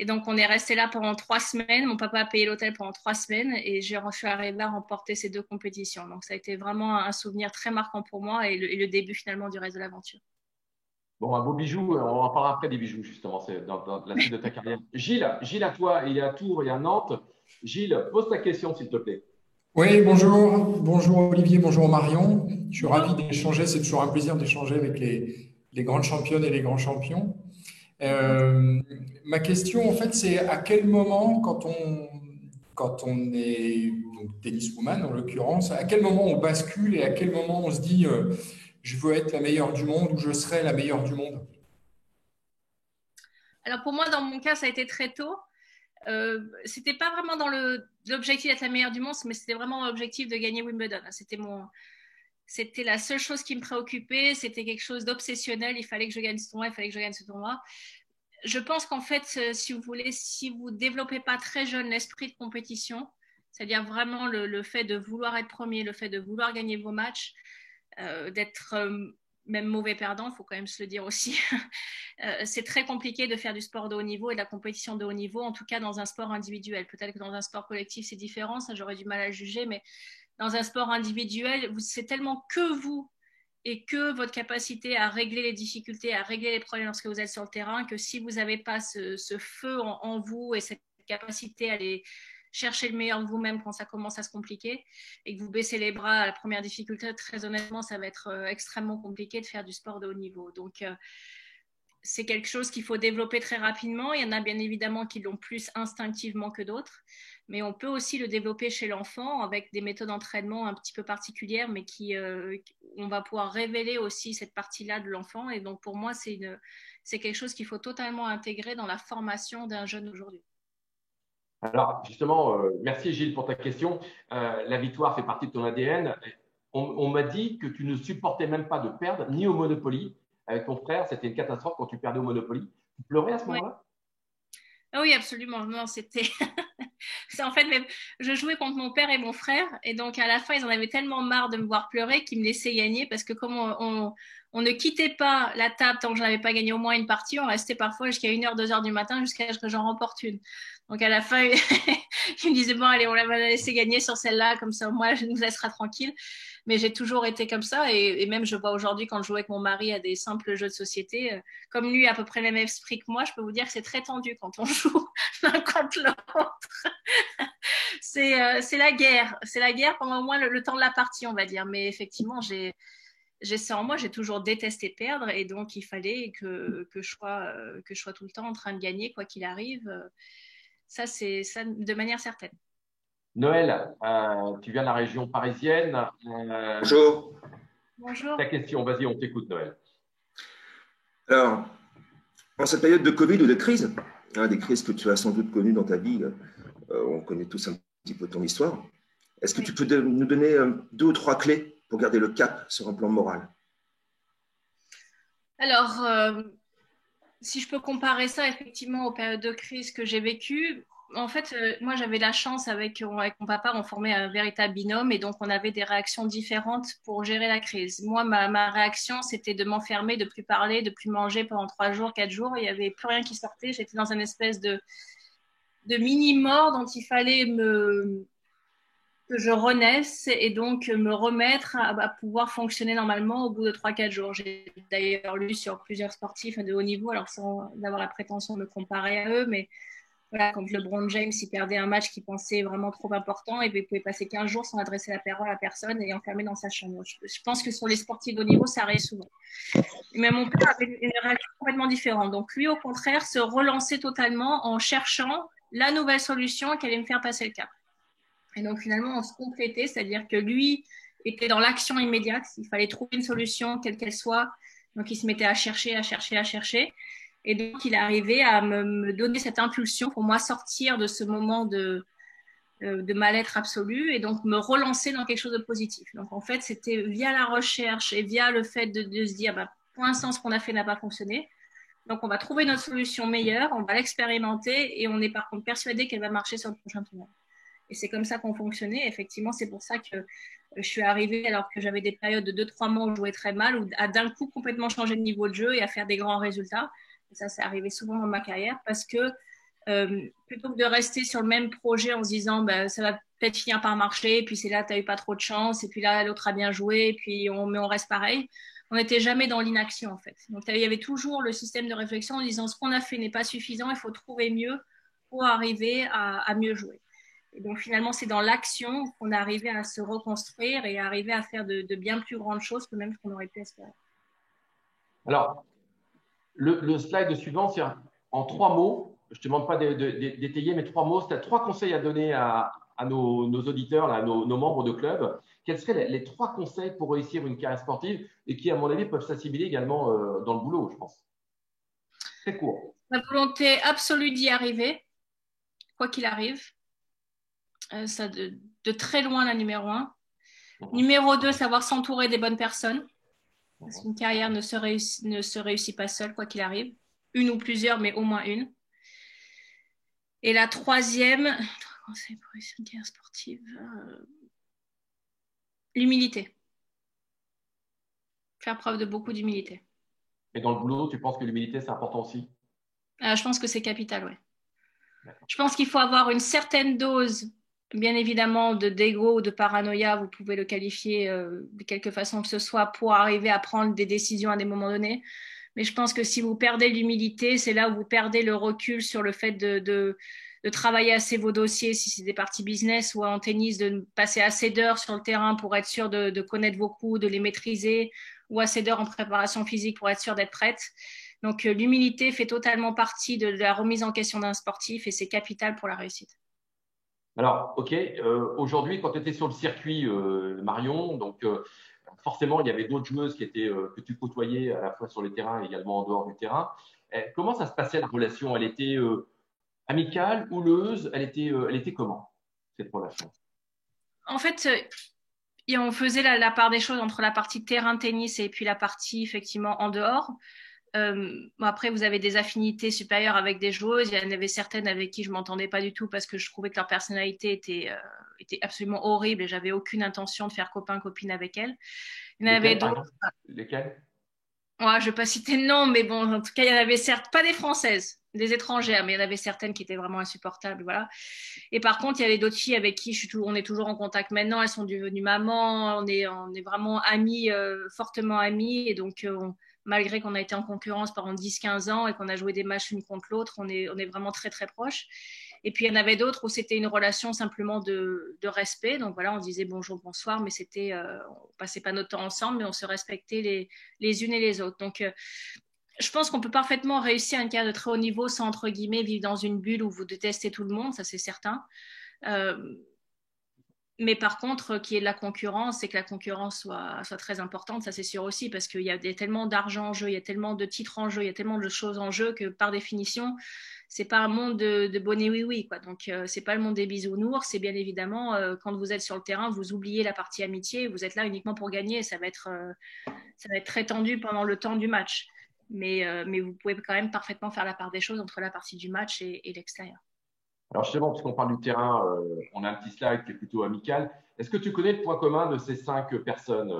Et donc, on est resté là pendant 3 semaines. Mon papa a payé l'hôtel pendant 3 semaines et je suis arrivée à remporter ces 2 compétitions. Donc, ça a été vraiment un souvenir très marquant pour moi et le début finalement du reste de l'aventure. Bon, un beau bijou, on en parlera après des bijoux, justement, c'est dans la suite de ta carrière. Gilles, à toi, il est à Tours et à Nantes. Gilles, pose ta question, s'il te plaît. Oui, bonjour. Bonjour Olivier, bonjour Marion. Je suis ravi Bonjour. d'échanger. C'est toujours un plaisir d'échanger avec les grandes championnes et les grands champions. Ma question, en fait, c'est à quel moment, quand on est donc tenniswoman en l'occurrence, à quel moment on bascule et à quel moment on se dit je veux être la meilleure du monde ou je serai la meilleure du monde? Alors, pour moi, dans mon cas, ça a été très tôt. C'était pas vraiment dans l'objectif d'être la meilleure du monde, mais c'était vraiment l'objectif de gagner Wimbledon. C'était la seule chose qui me préoccupait. C'était quelque chose d'obsessionnel. Il fallait que je gagne ce tournoi, il fallait que je gagne ce tournoi. Je pense qu'en fait, si vous voulez, si vous développez pas très jeune l'esprit de compétition, c'est-à-dire vraiment le fait de vouloir être premier, le fait de vouloir gagner vos matchs, d'être même mauvais perdant, il faut quand même se le dire aussi. C'est très compliqué de faire du sport de haut niveau et de la compétition de haut niveau, en tout cas dans un sport individuel. Peut-être que dans un sport collectif, c'est différent, ça j'aurais du mal à juger, mais dans un sport individuel, c'est tellement que vous et que votre capacité à régler les difficultés, à régler les problèmes lorsque vous êtes sur le terrain, que si vous n'avez pas ce feu en vous et cette capacité à aller chercher le meilleur de vous-même quand ça commence à se compliquer et que vous baissez les bras à la première difficulté, très honnêtement, ça va être extrêmement compliqué de faire du sport de haut niveau. Donc, c'est quelque chose qu'il faut développer très rapidement. Il y en a bien évidemment qui l'ont plus instinctivement que d'autres, mais on peut aussi le développer chez l'enfant avec des méthodes d'entraînement un petit peu particulières, mais on va pouvoir révéler aussi cette partie-là de l'enfant. Et donc pour moi, c'est quelque chose qu'il faut totalement intégrer dans la formation d'un jeune aujourd'hui. Alors, justement, merci Gilles pour ta question. La victoire fait partie de ton ADN. On m'a dit que tu ne supportais même pas de perdre, ni au Monopoly. Avec ton frère, c'était une catastrophe quand tu perdais au Monopoly. Tu pleurais à ce Ouais. moment-là? Ah oui, absolument. Non, c'était. C'est en fait, je jouais contre mon père et mon frère, et donc à la fin, ils en avaient tellement marre de me voir pleurer qu'ils me laissaient gagner parce que comme on ne quittait pas la table tant que je n'avais pas gagné au moins une partie, on restait parfois jusqu'à 1h, 2h du matin jusqu'à ce que j'en remporte une. Donc à la fin, ils me disaient bon, allez, on va la laisser gagner sur celle-là, comme ça, moi, je nous laissera tranquille. Mais j'ai toujours été comme ça, et même je vois aujourd'hui quand je joue avec mon mari à des simples jeux de société, comme lui a à peu près le même esprit que moi, je peux vous dire que c'est très tendu quand on joue l'un contre l'autre. C'est la guerre. C'est la guerre pendant au moins le temps de la partie, on va dire. Mais effectivement, j'ai ça en moi. J'ai toujours détesté perdre. Et donc, il fallait que je sois tout le temps en train de gagner, quoi qu'il arrive. Ça, c'est ça de manière certaine. Noël, tu viens de la région parisienne. Bonjour. Bonjour. Ta question, vas-y, on t'écoute, Noël. Alors, en cette période de Covid ou de crise, des crises que tu as sans doute connues dans ta vie, on connaît tous un petit peu ton histoire. Est-ce que tu peux nous donner 2 ou 3 clés pour garder le cap sur un plan moral? Alors, si je peux comparer ça effectivement aux périodes de crise que j'ai vécues, En fait, moi, j'avais la chance avec mon papa, on formait un véritable binôme et donc on avait des réactions différentes pour gérer la crise. Moi, ma réaction, c'était de m'enfermer, de plus parler, de plus manger pendant 3 jours, 4 jours. Il n'y avait plus rien qui sortait. J'étais dans une espèce de mini-mort dont il fallait que je renaisse et donc me remettre à pouvoir fonctionner normalement au bout de 3-4 jours. J'ai d'ailleurs lu sur plusieurs sportifs de haut niveau, alors sans avoir la prétention de me comparer à eux, mais voilà, quand LeBron James il perdait un match qu'il pensait vraiment trop important, et il pouvait passer 15 jours sans adresser la parole à personne et enfermé dans sa chambre. Je pense que sur les sportifs de haut niveau, ça arrive souvent. Mais mon père avait une réaction complètement différente. Donc lui, au contraire, se relançait totalement en cherchant la nouvelle solution qui allait me faire passer le cap. Et donc finalement, on se complétait, c'est-à-dire que lui était dans l'action immédiate. Il fallait trouver une solution, quelle qu'elle soit. Donc il se mettait à chercher, à chercher, à chercher. Et donc il arrivait à me donner cette impulsion pour moi sortir de ce moment de mal-être absolu et donc me relancer dans quelque chose de positif. Donc en fait, c'était via la recherche et via le fait de se dire, bah, pour l'instant, ce qu'on a fait n'a pas fonctionné. Donc on va trouver notre solution meilleure, on va l'expérimenter et on est par contre persuadé qu'elle va marcher sur le prochain tournoi. Et c'est comme ça qu'on fonctionnait. Effectivement, c'est pour ça que je suis arrivée alors que j'avais des périodes de 2-3 mois où je jouais très mal, ou à d'un coup complètement changer de niveau de jeu et à faire des grands résultats. Et ça, c'est arrivé souvent dans ma carrière parce que plutôt que de rester sur le même projet en se disant bah, ça va peut-être finir par marcher, et puis c'est là, tu n'as eu pas trop de chance, et puis là, l'autre a bien joué, et puis mais on reste pareil. On n'était jamais dans l'inaction en fait. Donc il y avait toujours le système de réflexion en disant ce qu'on a fait n'est pas suffisant, il faut trouver mieux pour arriver à mieux jouer. Et donc finalement, c'est dans l'action qu'on est arrivé à se reconstruire et à arriver à faire de bien plus grandes choses que même ce qu'on aurait pu espérer. Alors, le slide suivant, c'est en 3 mots. Je ne te demande pas d'étayer, mais 3 mots. Tu as 3 conseils à donner à nos auditeurs, à nos membres de club. Quels seraient les 3 conseils pour réussir une carrière sportive et qui, à mon avis, peuvent s'assimiler également dans le boulot, je pense? Très court. La volonté absolue d'y arriver, quoi qu'il arrive. Ça de très loin, la numéro 1. Numéro 2, savoir s'entourer des bonnes personnes. Parce qu'une carrière ne se réussit pas seule, quoi qu'il arrive. Une ou plusieurs, mais au moins une. Et la 3e, conseil pour réussir une carrière sportive, l'humilité. Faire preuve de beaucoup d'humilité. Et dans le boulot, tu penses que l'humilité, c'est important aussi? Je pense que c'est capital, oui. Je pense qu'il faut avoir une certaine dose, bien évidemment, d'ego ou de paranoïa, vous pouvez le qualifier de quelque façon que ce soit, pour arriver à prendre des décisions à des moments donnés. Mais je pense que si vous perdez l'humilité, c'est là où vous perdez le recul sur le fait de travailler assez vos dossiers, si c'est des parties business ou en tennis, de passer assez d'heures sur le terrain pour être sûr de connaître vos coups, de les maîtriser, ou assez d'heures en préparation physique pour être sûr d'être prête. Donc l'humilité fait totalement partie de la remise en question d'un sportif et c'est capital pour la réussite. Alors, OK, aujourd'hui, quand tu étais sur le circuit, Marion, donc forcément, il y avait d'autres joueuses que tu côtoyais à la fois sur le terrain et également en dehors du terrain. Comment ça se passait la relation? Elle était amicale, houleuse? Elle était comment, cette relation? En fait, on faisait la part des choses entre la partie terrain tennis et puis la partie effectivement en dehors. Après, vous avez des affinités supérieures avec des joueuses. Il y en avait certaines avec qui je m'entendais pas du tout parce que je trouvais que leur personnalité était absolument horrible et j'avais aucune intention de faire copain-copine avec elles. Il y en avait d'autres. Lesquelles? Ouais, je vais pas citer de nom, mais bon, en tout cas, il y en avait certes pas des Françaises, des étrangères, mais il y en avait certaines qui étaient vraiment insupportables, voilà. Et par contre, il y avait d'autres filles avec qui on est toujours en contact maintenant. Elles sont devenues mamans, on est vraiment amies, fortement amies, et donc malgré qu'on a été en concurrence pendant 10-15 ans et qu'on a joué des matchs l'une contre l'autre, on est vraiment très très proches. Et puis il y en avait d'autres où c'était une relation simplement de respect. Donc voilà, on disait bonjour, bonsoir, mais on passait pas notre temps ensemble, mais on se respectait les unes et les autres. Donc je pense qu'on peut parfaitement réussir une carrière de très haut niveau sans, entre guillemets, vivre dans une bulle où vous détestez tout le monde, ça c'est certain. Mais par contre, qu'il y ait de la concurrence et que la concurrence soit très importante, ça c'est sûr aussi, parce qu'il y a tellement d'argent en jeu, il y a tellement de titres en jeu, il y a tellement de choses en jeu que par définition, c'est pas un monde de bonnet oui-oui, quoi. Donc, c'est pas le monde des bisounours, c'est bien évidemment, quand vous êtes sur le terrain, vous oubliez la partie amitié, vous êtes là uniquement pour gagner, ça va être très tendu pendant le temps du match. Mais vous pouvez quand même parfaitement faire la part des choses entre la partie du match et l'extérieur. Alors justement, puisqu'on parle du terrain, on a un petit slide qui est plutôt amical. Est-ce que tu connais le point commun de ces 5 personnes,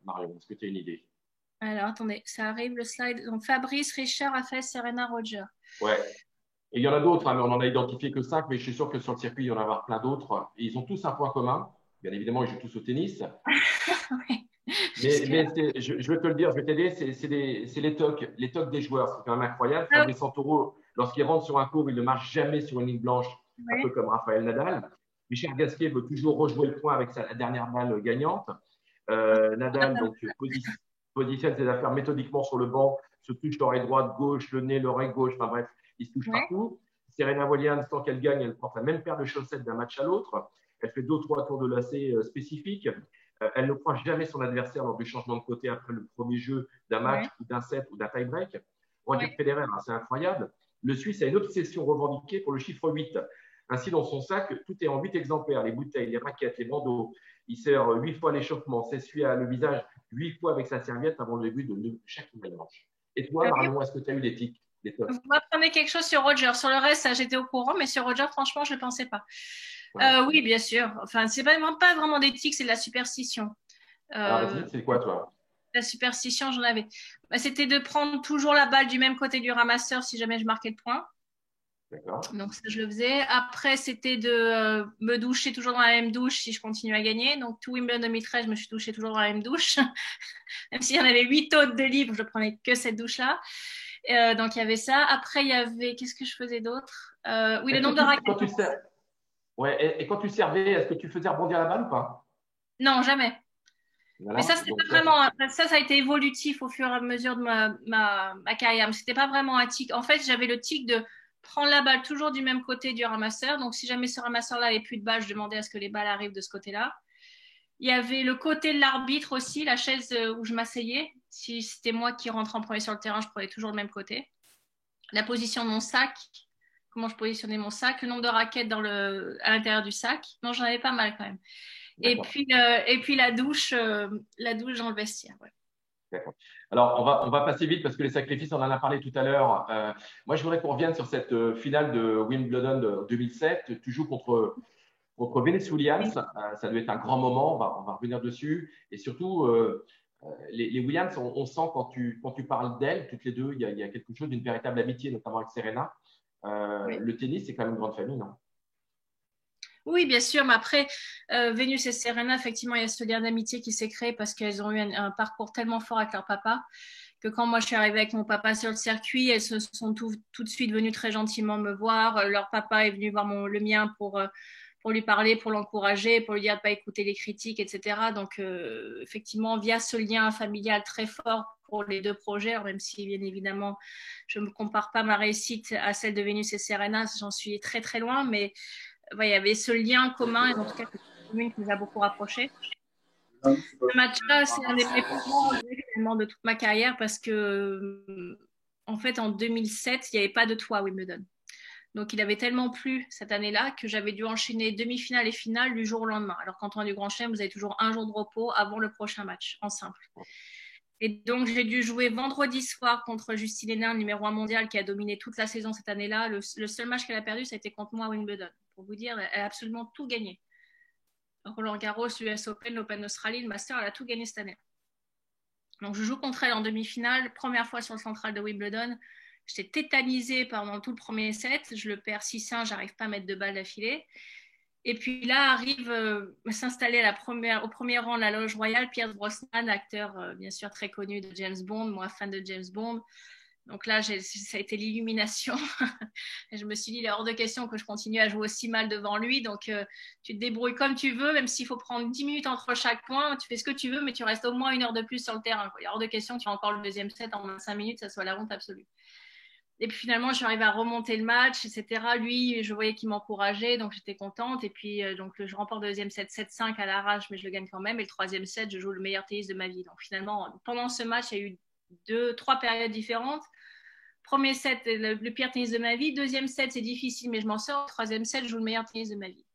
Marion? Est-ce que tu as une idée? Alors, attendez, ça arrive le slide. Donc, Fabrice, Richard, Raphaël, Serena, Roger. Ouais. Et il y en a d'autres, hein, mais on n'en a identifié que 5, mais je suis sûr que sur le circuit, il y en a avoir plein d'autres. Et ils ont tous un point commun. Bien évidemment, ils jouent tous au tennis. Oui, Je vais te le dire, je vais t'aider, c'est les tocs des joueurs. C'est quand même incroyable. Ah oui, Fabrice Santoro, lorsqu'il rentre sur un court, il ne marche jamais sur une ligne blanche, un peu oui. comme Raphaël Nadal. Michel Gasquet veut toujours rejouer le point avec sa dernière balle gagnante. Nadal donc, positionne ses affaires méthodiquement sur le banc, se touche l'oreille droite, gauche, le nez, l'oreille gauche, enfin bref, il se touche Oui. partout. Serena Williams, tant qu'elle gagne, elle porte la même paire de chaussettes d'un match à l'autre. Elle fait 2 ou 3 tours de lacet spécifiques. Elle ne croise jamais son adversaire lors du changement de côté après le premier jeu d'un match Oui. ou d'un set ou d'un tie-break. Roger Oui. Federer, hein, c'est incroyable. Le Suisse a une obsession revendiquée pour le chiffre 8. Ainsi, dans son sac, tout est en 8 exemplaires, les bouteilles, les raquettes, les bandeaux. Il sert 8 fois l'échauffement, s'essuie le visage 8 fois avec sa serviette avant le début de chaque manche. Et toi, Oui. Marion, est-ce que tu as eu des tics, des tocs? Vous m'apprenez quelque chose sur Roger. Sur le reste, ça, j'étais au courant, mais sur Roger, franchement, je ne pensais pas. Ouais. Oui, bien sûr. Enfin, c'est pas vraiment des tics, c'est de la superstition. Alors, Euh, vas-y, c'est quoi, toi? la superstition, j'en avais. Bah, c'était de prendre toujours la balle du même côté du ramasseur si jamais je marquais le point. D'accord. Donc, ça, je le faisais. Après, c'était de me doucher toujours dans la même douche si je continue à gagner. Donc, tout Wimbledon 2013, je me suis douchée toujours dans la même douche. Même s'il y en avait 8 autres de livres, je prenais que cette douche-là. Donc, il y avait ça. Après, il y avait. Qu'est-ce que je faisais d'autre Oui, le Est-ce que nombre de raquettes. quand tu sers, ouais, et quand tu servais, est-ce que tu faisais rebondir la balle ou pas? Non, jamais. Mais ça, Voilà. c'était Donc, pas vraiment. Ça a été évolutif au fur et à mesure de ma carrière. Mais c'était pas vraiment un tic. En fait, j'avais le tic de prendre la balle toujours du même côté du ramasseur. Donc, si jamais ce ramasseur-là n'avait plus de balle, je demandais à ce que les balles arrivent de ce côté-là. Il y avait le côté de l'arbitre aussi, la chaise où je m'asseyais. Si c'était moi qui rentrais en premier sur le terrain, je prenais toujours le même côté. La position de mon sac, comment je positionnais mon sac, le nombre de raquettes à l'intérieur du sac. Non, j'en avais pas mal quand même. d'accord. Et puis la douche dans le vestiaire. Ouais. D'accord. Alors, on va passer vite parce que les sacrifices, on en a parlé tout à l'heure. Moi, je voudrais qu'on revienne sur cette finale de Wimbledon de 2007. Tu joues contre Venus Williams. Ça doit être un grand moment. On va revenir dessus. Et surtout, les Williams, on sent quand tu parles d'elles, toutes les deux, il y a quelque chose d'une véritable amitié, notamment avec Serena. Oui. Le tennis, c'est quand même une grande famille, non? Oui, bien sûr, mais après, Vénus et Serena, effectivement, il y a ce lien d'amitié qui s'est créé parce qu'elles ont eu un parcours tellement fort avec leur papa que quand moi je suis arrivée avec mon papa sur le circuit, elles se sont tout de suite venues très gentiment me voir. Leur papa est venu voir le mien pour lui parler, pour l'encourager, pour lui dire de ne pas écouter les critiques, etc. Donc, effectivement, via ce lien familial très fort pour les deux projets, alors même si, bien évidemment, je ne compare pas ma réussite à celle de Vénus et Serena, j'en suis très, très loin, mais il y avait ce lien commun, et en tout cas, cette commune qui nous a beaucoup rapprochés. Ce match-là, c'est un des mes plus grands regrets finalement de toute ma carrière parce que, en fait, en 2007, il n'y avait pas de toit à Wimbledon. Donc, il avait tellement plu cette année-là que j'avais dû enchaîner demi-finale et finale du jour au lendemain. Alors, quand on a du Grand Chelem, vous avez toujours un jour de repos avant le prochain match en simple. Et donc, j'ai dû jouer vendredi soir contre Justine Henin, numéro 1 mondial, qui a dominé toute la saison cette année-là. Le seul match qu'elle a perdu, ça a été contre moi à Wimbledon. Pour vous dire, elle a absolument tout gagné. Roland Garros, l'US Open, l'Open d'Australie, le Master, elle a tout gagné cette année. Donc, je joue contre elle en demi-finale, première fois sur le central de Wimbledon. J'étais tétanisée pendant tout le premier set. Je le perds 6-1, j'arrive pas à mettre 2 balles d'affilée. Et puis là arrive s'installer au premier rang de la loge royale, Pierce Brosnan, acteur bien sûr très connu de James Bond, moi fan de James Bond. Donc là, ça a été l'illumination. Et je me suis dit, il est hors de question que je continue à jouer aussi mal devant lui. Donc, tu te débrouilles comme tu veux, même s'il faut prendre 10 minutes entre chaque point. Tu fais ce que tu veux, mais tu restes au moins 1 heure de plus sur le terrain. Il est hors de question que tu as encore le deuxième set en 25 minutes, ça soit la honte absolue. Et puis finalement, je suis arrivée à remonter le match, etc. Lui, je voyais qu'il m'encourageait, donc j'étais contente. Et puis, donc, je remporte le deuxième set 7-5 à l'arrache, mais je le gagne quand même. Et le troisième set, je joue le meilleur tennis de ma vie. Donc finalement, pendant ce match, il y a eu 3 périodes différentes. Premier set, le pire tennis de ma vie. Deuxième set, c'est difficile, mais je m'en sors. Troisième set, je joue le meilleur tennis de ma vie.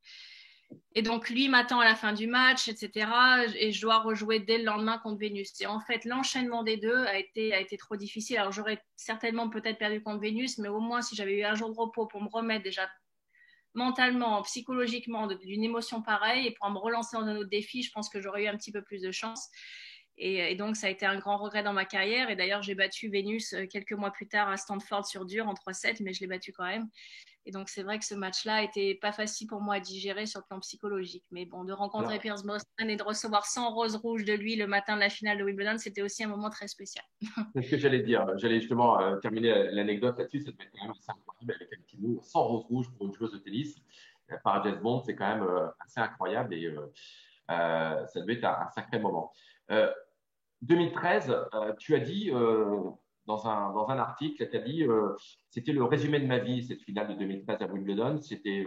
Et donc, lui m'attend à la fin du match, etc. Et je dois rejouer dès le lendemain contre Vénus. Et en fait, l'enchaînement des deux a été trop difficile. Alors, j'aurais certainement peut-être perdu contre Vénus, mais au moins, si j'avais eu un jour de repos pour me remettre déjà mentalement, psychologiquement, d'une émotion pareille et pour me relancer dans un autre défi, je pense que j'aurais eu un petit peu plus de chance. Et donc, ça a été un grand regret dans ma carrière. Et d'ailleurs, j'ai battu Vénus quelques mois plus tard à Stanford sur dur en 3-7, mais je l'ai battu quand même. Et donc, c'est vrai que ce match-là n'était pas facile pour moi à digérer sur le plan psychologique. Mais bon, de rencontrer Pierce Brosnan et de recevoir 100 roses rouges de lui le matin de la finale de Wimbledon, c'était aussi un moment très spécial. C'est ce que j'allais dire. J'allais justement terminer l'anecdote là-dessus. Ça devait être quand même assez incroyable avec un petit mot 100 roses rouges pour une joueuse de tennis. Par Jess Bond, c'est quand même assez incroyable et ça devait être un sacré moment. 2013, tu as dit dans un article, tu as dit c'était le résumé de ma vie, cette finale de 2013 à Wimbledon. C'était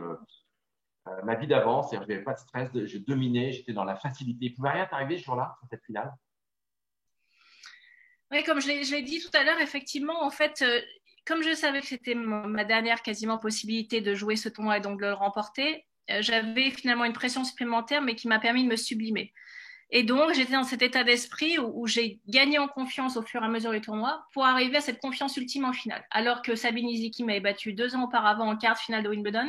ma vie d'avant, c'est-à-dire je n'avais pas de stress, je dominais, j'étais dans la facilité. Il ne pouvait rien t'arriver ce jour-là, sur cette finale? Oui, comme je l'ai dit tout à l'heure, effectivement, en fait, comme je savais que c'était ma dernière quasiment possibilité de jouer ce tournoi et donc de le remporter, j'avais finalement une pression supplémentaire, mais qui m'a permis de me sublimer. Et donc, j'étais dans cet état d'esprit où j'ai gagné en confiance au fur et à mesure du tournoi pour arriver à cette confiance ultime en finale. Alors que Sabine Lisicki m'avait battu 2 ans auparavant en quart de finale de Wimbledon,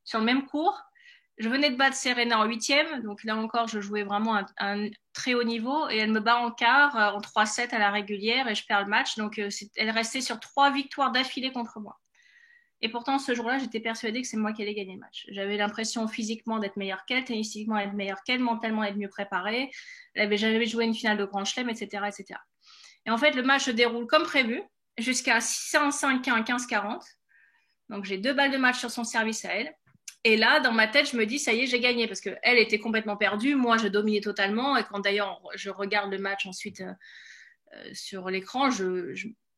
sur le même court. Je venais de battre Serena en 8e, donc là encore, je jouais vraiment un très haut niveau. Et elle me bat en quart, en 3-7 à la régulière, et je perds le match. Donc, elle restait sur 3 victoires d'affilée contre moi. Et pourtant, ce jour-là, j'étais persuadée que c'est moi qui allais gagner le match. J'avais l'impression physiquement d'être meilleure qu'elle, tennistiquement d'être meilleure qu'elle, mentalement d'être mieux préparée. Elle avait jamais joué une finale de Grand Chelem, etc., etc. Et en fait, le match se déroule comme prévu, jusqu'à 6-5-1, 15-40. Donc, j'ai 2 balles de match sur son service à elle. Et là, dans ma tête, je me dis, ça y est, j'ai gagné. Parce qu'elle était complètement perdue. Moi, je dominais totalement. Et quand d'ailleurs, je regarde le match ensuite sur l'écran,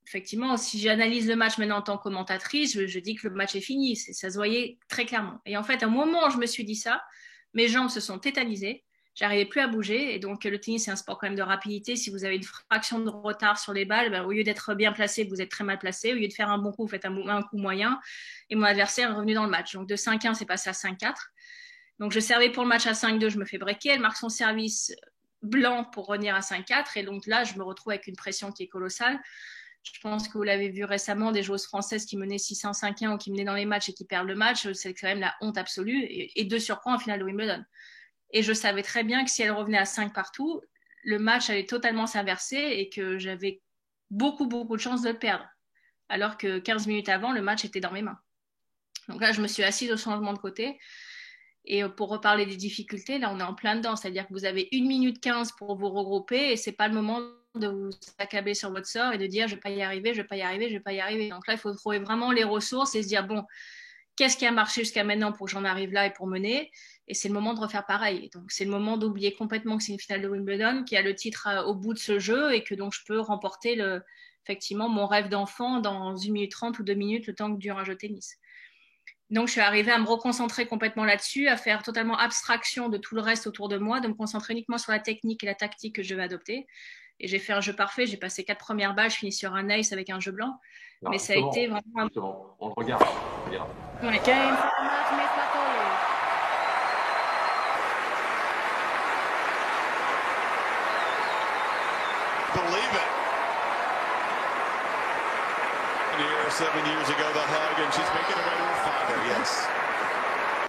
effectivement, si j'analyse le match maintenant en tant que commentatrice, je dis que le match est fini. Ça se voyait très clairement. Et en fait, à un moment où je me suis dit ça, mes jambes se sont tétanisées. J'arrivais plus à bouger. Et donc, le tennis, c'est un sport quand même de rapidité. Si vous avez une fraction de retard sur les balles, au lieu d'être bien placé, vous êtes très mal placé. Au lieu de faire un bon coup, vous faites un coup moyen. Et mon adversaire est revenu dans le match. Donc, de 5-1, c'est passé à 5-4. Donc, je servais pour le match à 5-2. Je me fais breaker. Elle marque son service blanc pour revenir à 5-4. Et donc là, je me retrouve avec une pression qui est colossale. Je pense que vous l'avez vu récemment, des joueuses françaises qui menaient 600, 5-1 ou qui menaient dans les matchs et qui perdent le match. C'est quand même la honte absolue. Et de surcroît en finale de Wimbledon. Et je savais très bien que si elle revenait à 5 partout, le match allait totalement s'inverser et que j'avais beaucoup, beaucoup de chances de le perdre. Alors que 15 minutes avant, le match était dans mes mains. Donc là, je me suis assise au changement de côté. Et pour reparler des difficultés, là, on est en plein dedans. C'est-à-dire que vous avez 1 minute 15 pour vous regrouper et ce n'est pas le moment de vous accabler sur votre sort et de dire « je ne vais pas y arriver, je ne vais pas y arriver, je ne vais pas y arriver ». Donc là, il faut trouver vraiment les ressources et se dire « bon, qu'est-ce qui a marché jusqu'à maintenant pour que j'en arrive là et pour mener ?» Et c'est le moment de refaire pareil. Donc, c'est le moment d'oublier complètement que c'est une finale de Wimbledon, qui a le titre au bout de ce jeu et que donc je peux remporter effectivement mon rêve d'enfant dans 1 minute 30 ou 2 minutes, le temps que dure un jeu de tennis. Donc, je suis arrivée à me reconcentrer complètement là-dessus, à faire totalement abstraction de tout le reste autour de moi, de me concentrer uniquement sur la technique et la tactique que je vais adopter. Et j'ai fait un jeu parfait. J'ai passé 4 premières balles, je finis sur un ace avec un jeu blanc. Non, mais ça a été vraiment... Justement, on le regarde. Ouais. Game for Martin Flatoli. Believe it. Here 7 years ago, the hug, and she's making her way to her father, yes.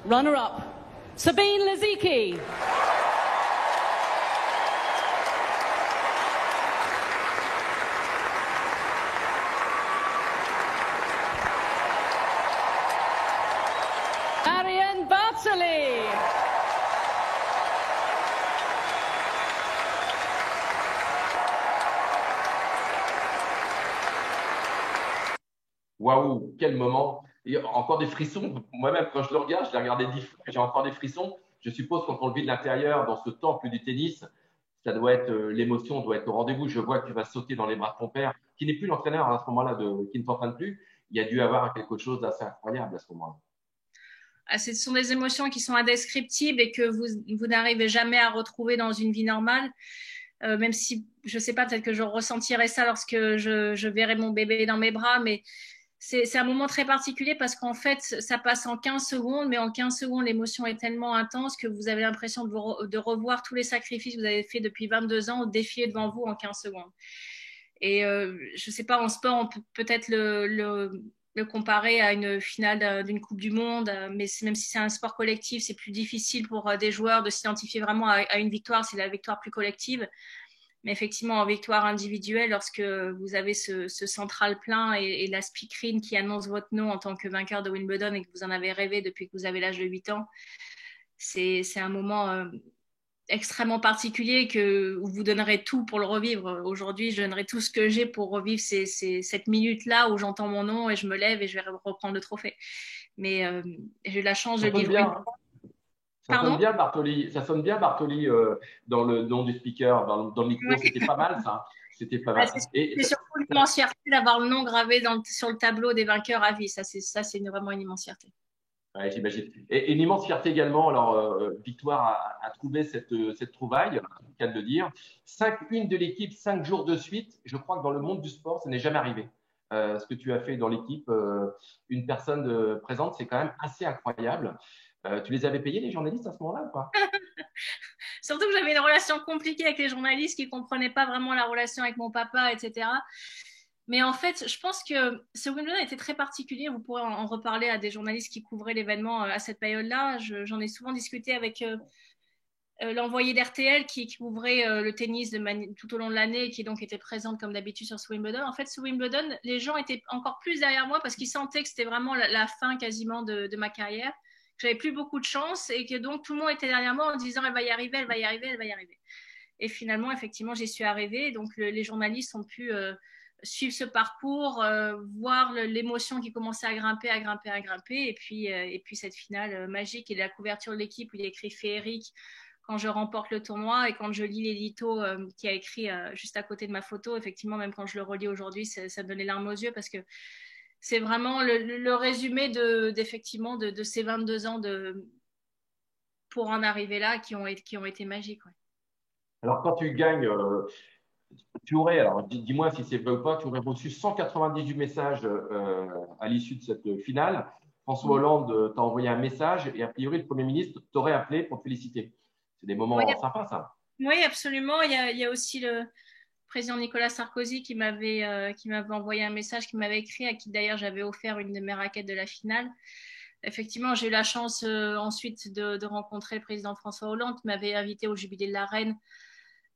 Runner-up, Sabine Lisicki. Marion Bartoli. Waouh, quel moment! Et encore des frissons. Moi-même, quand je le regarde, je l'ai regardé 10 fois, j'ai encore des frissons. Je suppose quand on le vit de l'intérieur, dans ce temple du tennis, ça doit être l'émotion doit être au rendez-vous. Je vois que tu vas sauter dans les bras de ton père, qui n'est plus l'entraîneur à ce moment-là, qui ne t'entraîne plus. Il y a dû avoir quelque chose d'assez incroyable à ce moment-là. Ah, ce sont des émotions qui sont indescriptibles et que vous n'arrivez jamais à retrouver dans une vie normale. Même si, je ne sais pas, peut-être que je ressentirai ça lorsque je verrai mon bébé dans mes bras, mais c'est un moment très particulier parce qu'en fait, ça passe en 15 secondes, mais en 15 secondes, l'émotion est tellement intense que vous avez l'impression de revoir tous les sacrifices que vous avez faits depuis 22 ans défiler devant vous en 15 secondes. Et je ne sais pas, en sport, on peut peut-être le comparer à une finale d'une Coupe du Monde, mais même si c'est un sport collectif, c'est plus difficile pour des joueurs de s'identifier vraiment à une victoire, c'est la victoire plus collective. Mais effectivement, en victoire individuelle, lorsque vous avez ce central plein et la speakerine qui annonce votre nom en tant que vainqueur de Wimbledon et que vous en avez rêvé depuis que vous avez l'âge de 8 ans, c'est un moment extrêmement particulier où vous donnerez tout pour le revivre. Aujourd'hui, je donnerai tout ce que j'ai pour revivre cette minute-là où j'entends mon nom et je me lève et je vais reprendre le trophée. Mais j'ai eu la chance de le vivre. Ça sonne bien, Bartoli. Ça sonne bien, Bartoli, dans le nom du speaker, dans le micro. Ouais. C'était pas mal, ça. C'était pas mal. C'est surtout une immense fierté d'avoir le nom gravé sur le tableau des vainqueurs à vie. Ça, c'est vraiment une immense fierté. Ouais, j'imagine. Et une immense fierté également. Alors, Victoire a trouvé cette trouvaille, c'est le cas de le dire. 5-1 de l'équipe, 5 jours de suite. Je crois que dans le monde du sport, ça n'est jamais arrivé. Ce que tu as fait dans l'équipe, une personne présente, c'est quand même assez incroyable. Tu les avais payés, les journalistes, à ce moment-là ou pas? Surtout que j'avais une relation compliquée avec les journalistes qui ne comprenaient pas vraiment la relation avec mon papa, etc. Mais en fait, je pense que ce Wimbledon était très particulier. Vous pourrez en reparler à des journalistes qui couvraient l'événement à cette période-là. J'en ai souvent discuté avec l'envoyé d'RTL qui couvrait le tennis tout au long de l'année et qui donc était présente comme d'habitude sur ce Wimbledon. En fait, ce Wimbledon, les gens étaient encore plus derrière moi parce qu'ils sentaient que c'était vraiment la fin quasiment de ma carrière. J'avais plus beaucoup de chance et que donc tout le monde était derrière moi en disant elle va y arriver, elle va y arriver, elle va y arriver. Et finalement, effectivement, j'y suis arrivée. Donc les journalistes ont pu suivre ce parcours, voir l'émotion qui commençait à grimper. Et puis cette finale magique et la couverture de l'équipe où il y a écrit féerique quand je remporte le tournoi et quand je lis l'édito qui a écrit juste à côté de ma photo. Effectivement, même quand je le relis aujourd'hui, ça me donne les larmes aux yeux parce que c'est vraiment le résumé d'effectivement de ces 22 ans pour en arriver là qui ont été magiques. Ouais. Alors, quand tu gagnes, tu aurais, alors dis-moi si c'est vrai ou pas, tu aurais reçu 198 messages à l'issue de cette finale. François Hollande t'a envoyé un message et a priori, le Premier ministre t'aurait appelé pour te féliciter. C'est des moments sympas, ça. Oui, absolument. Il y a aussi le président Nicolas Sarkozy qui m'avait envoyé un message, qui m'avait écrit, à qui d'ailleurs j'avais offert une de mes raquettes de la finale. Effectivement, j'ai eu la chance ensuite de rencontrer le président François Hollande qui m'avait invité au jubilé de la reine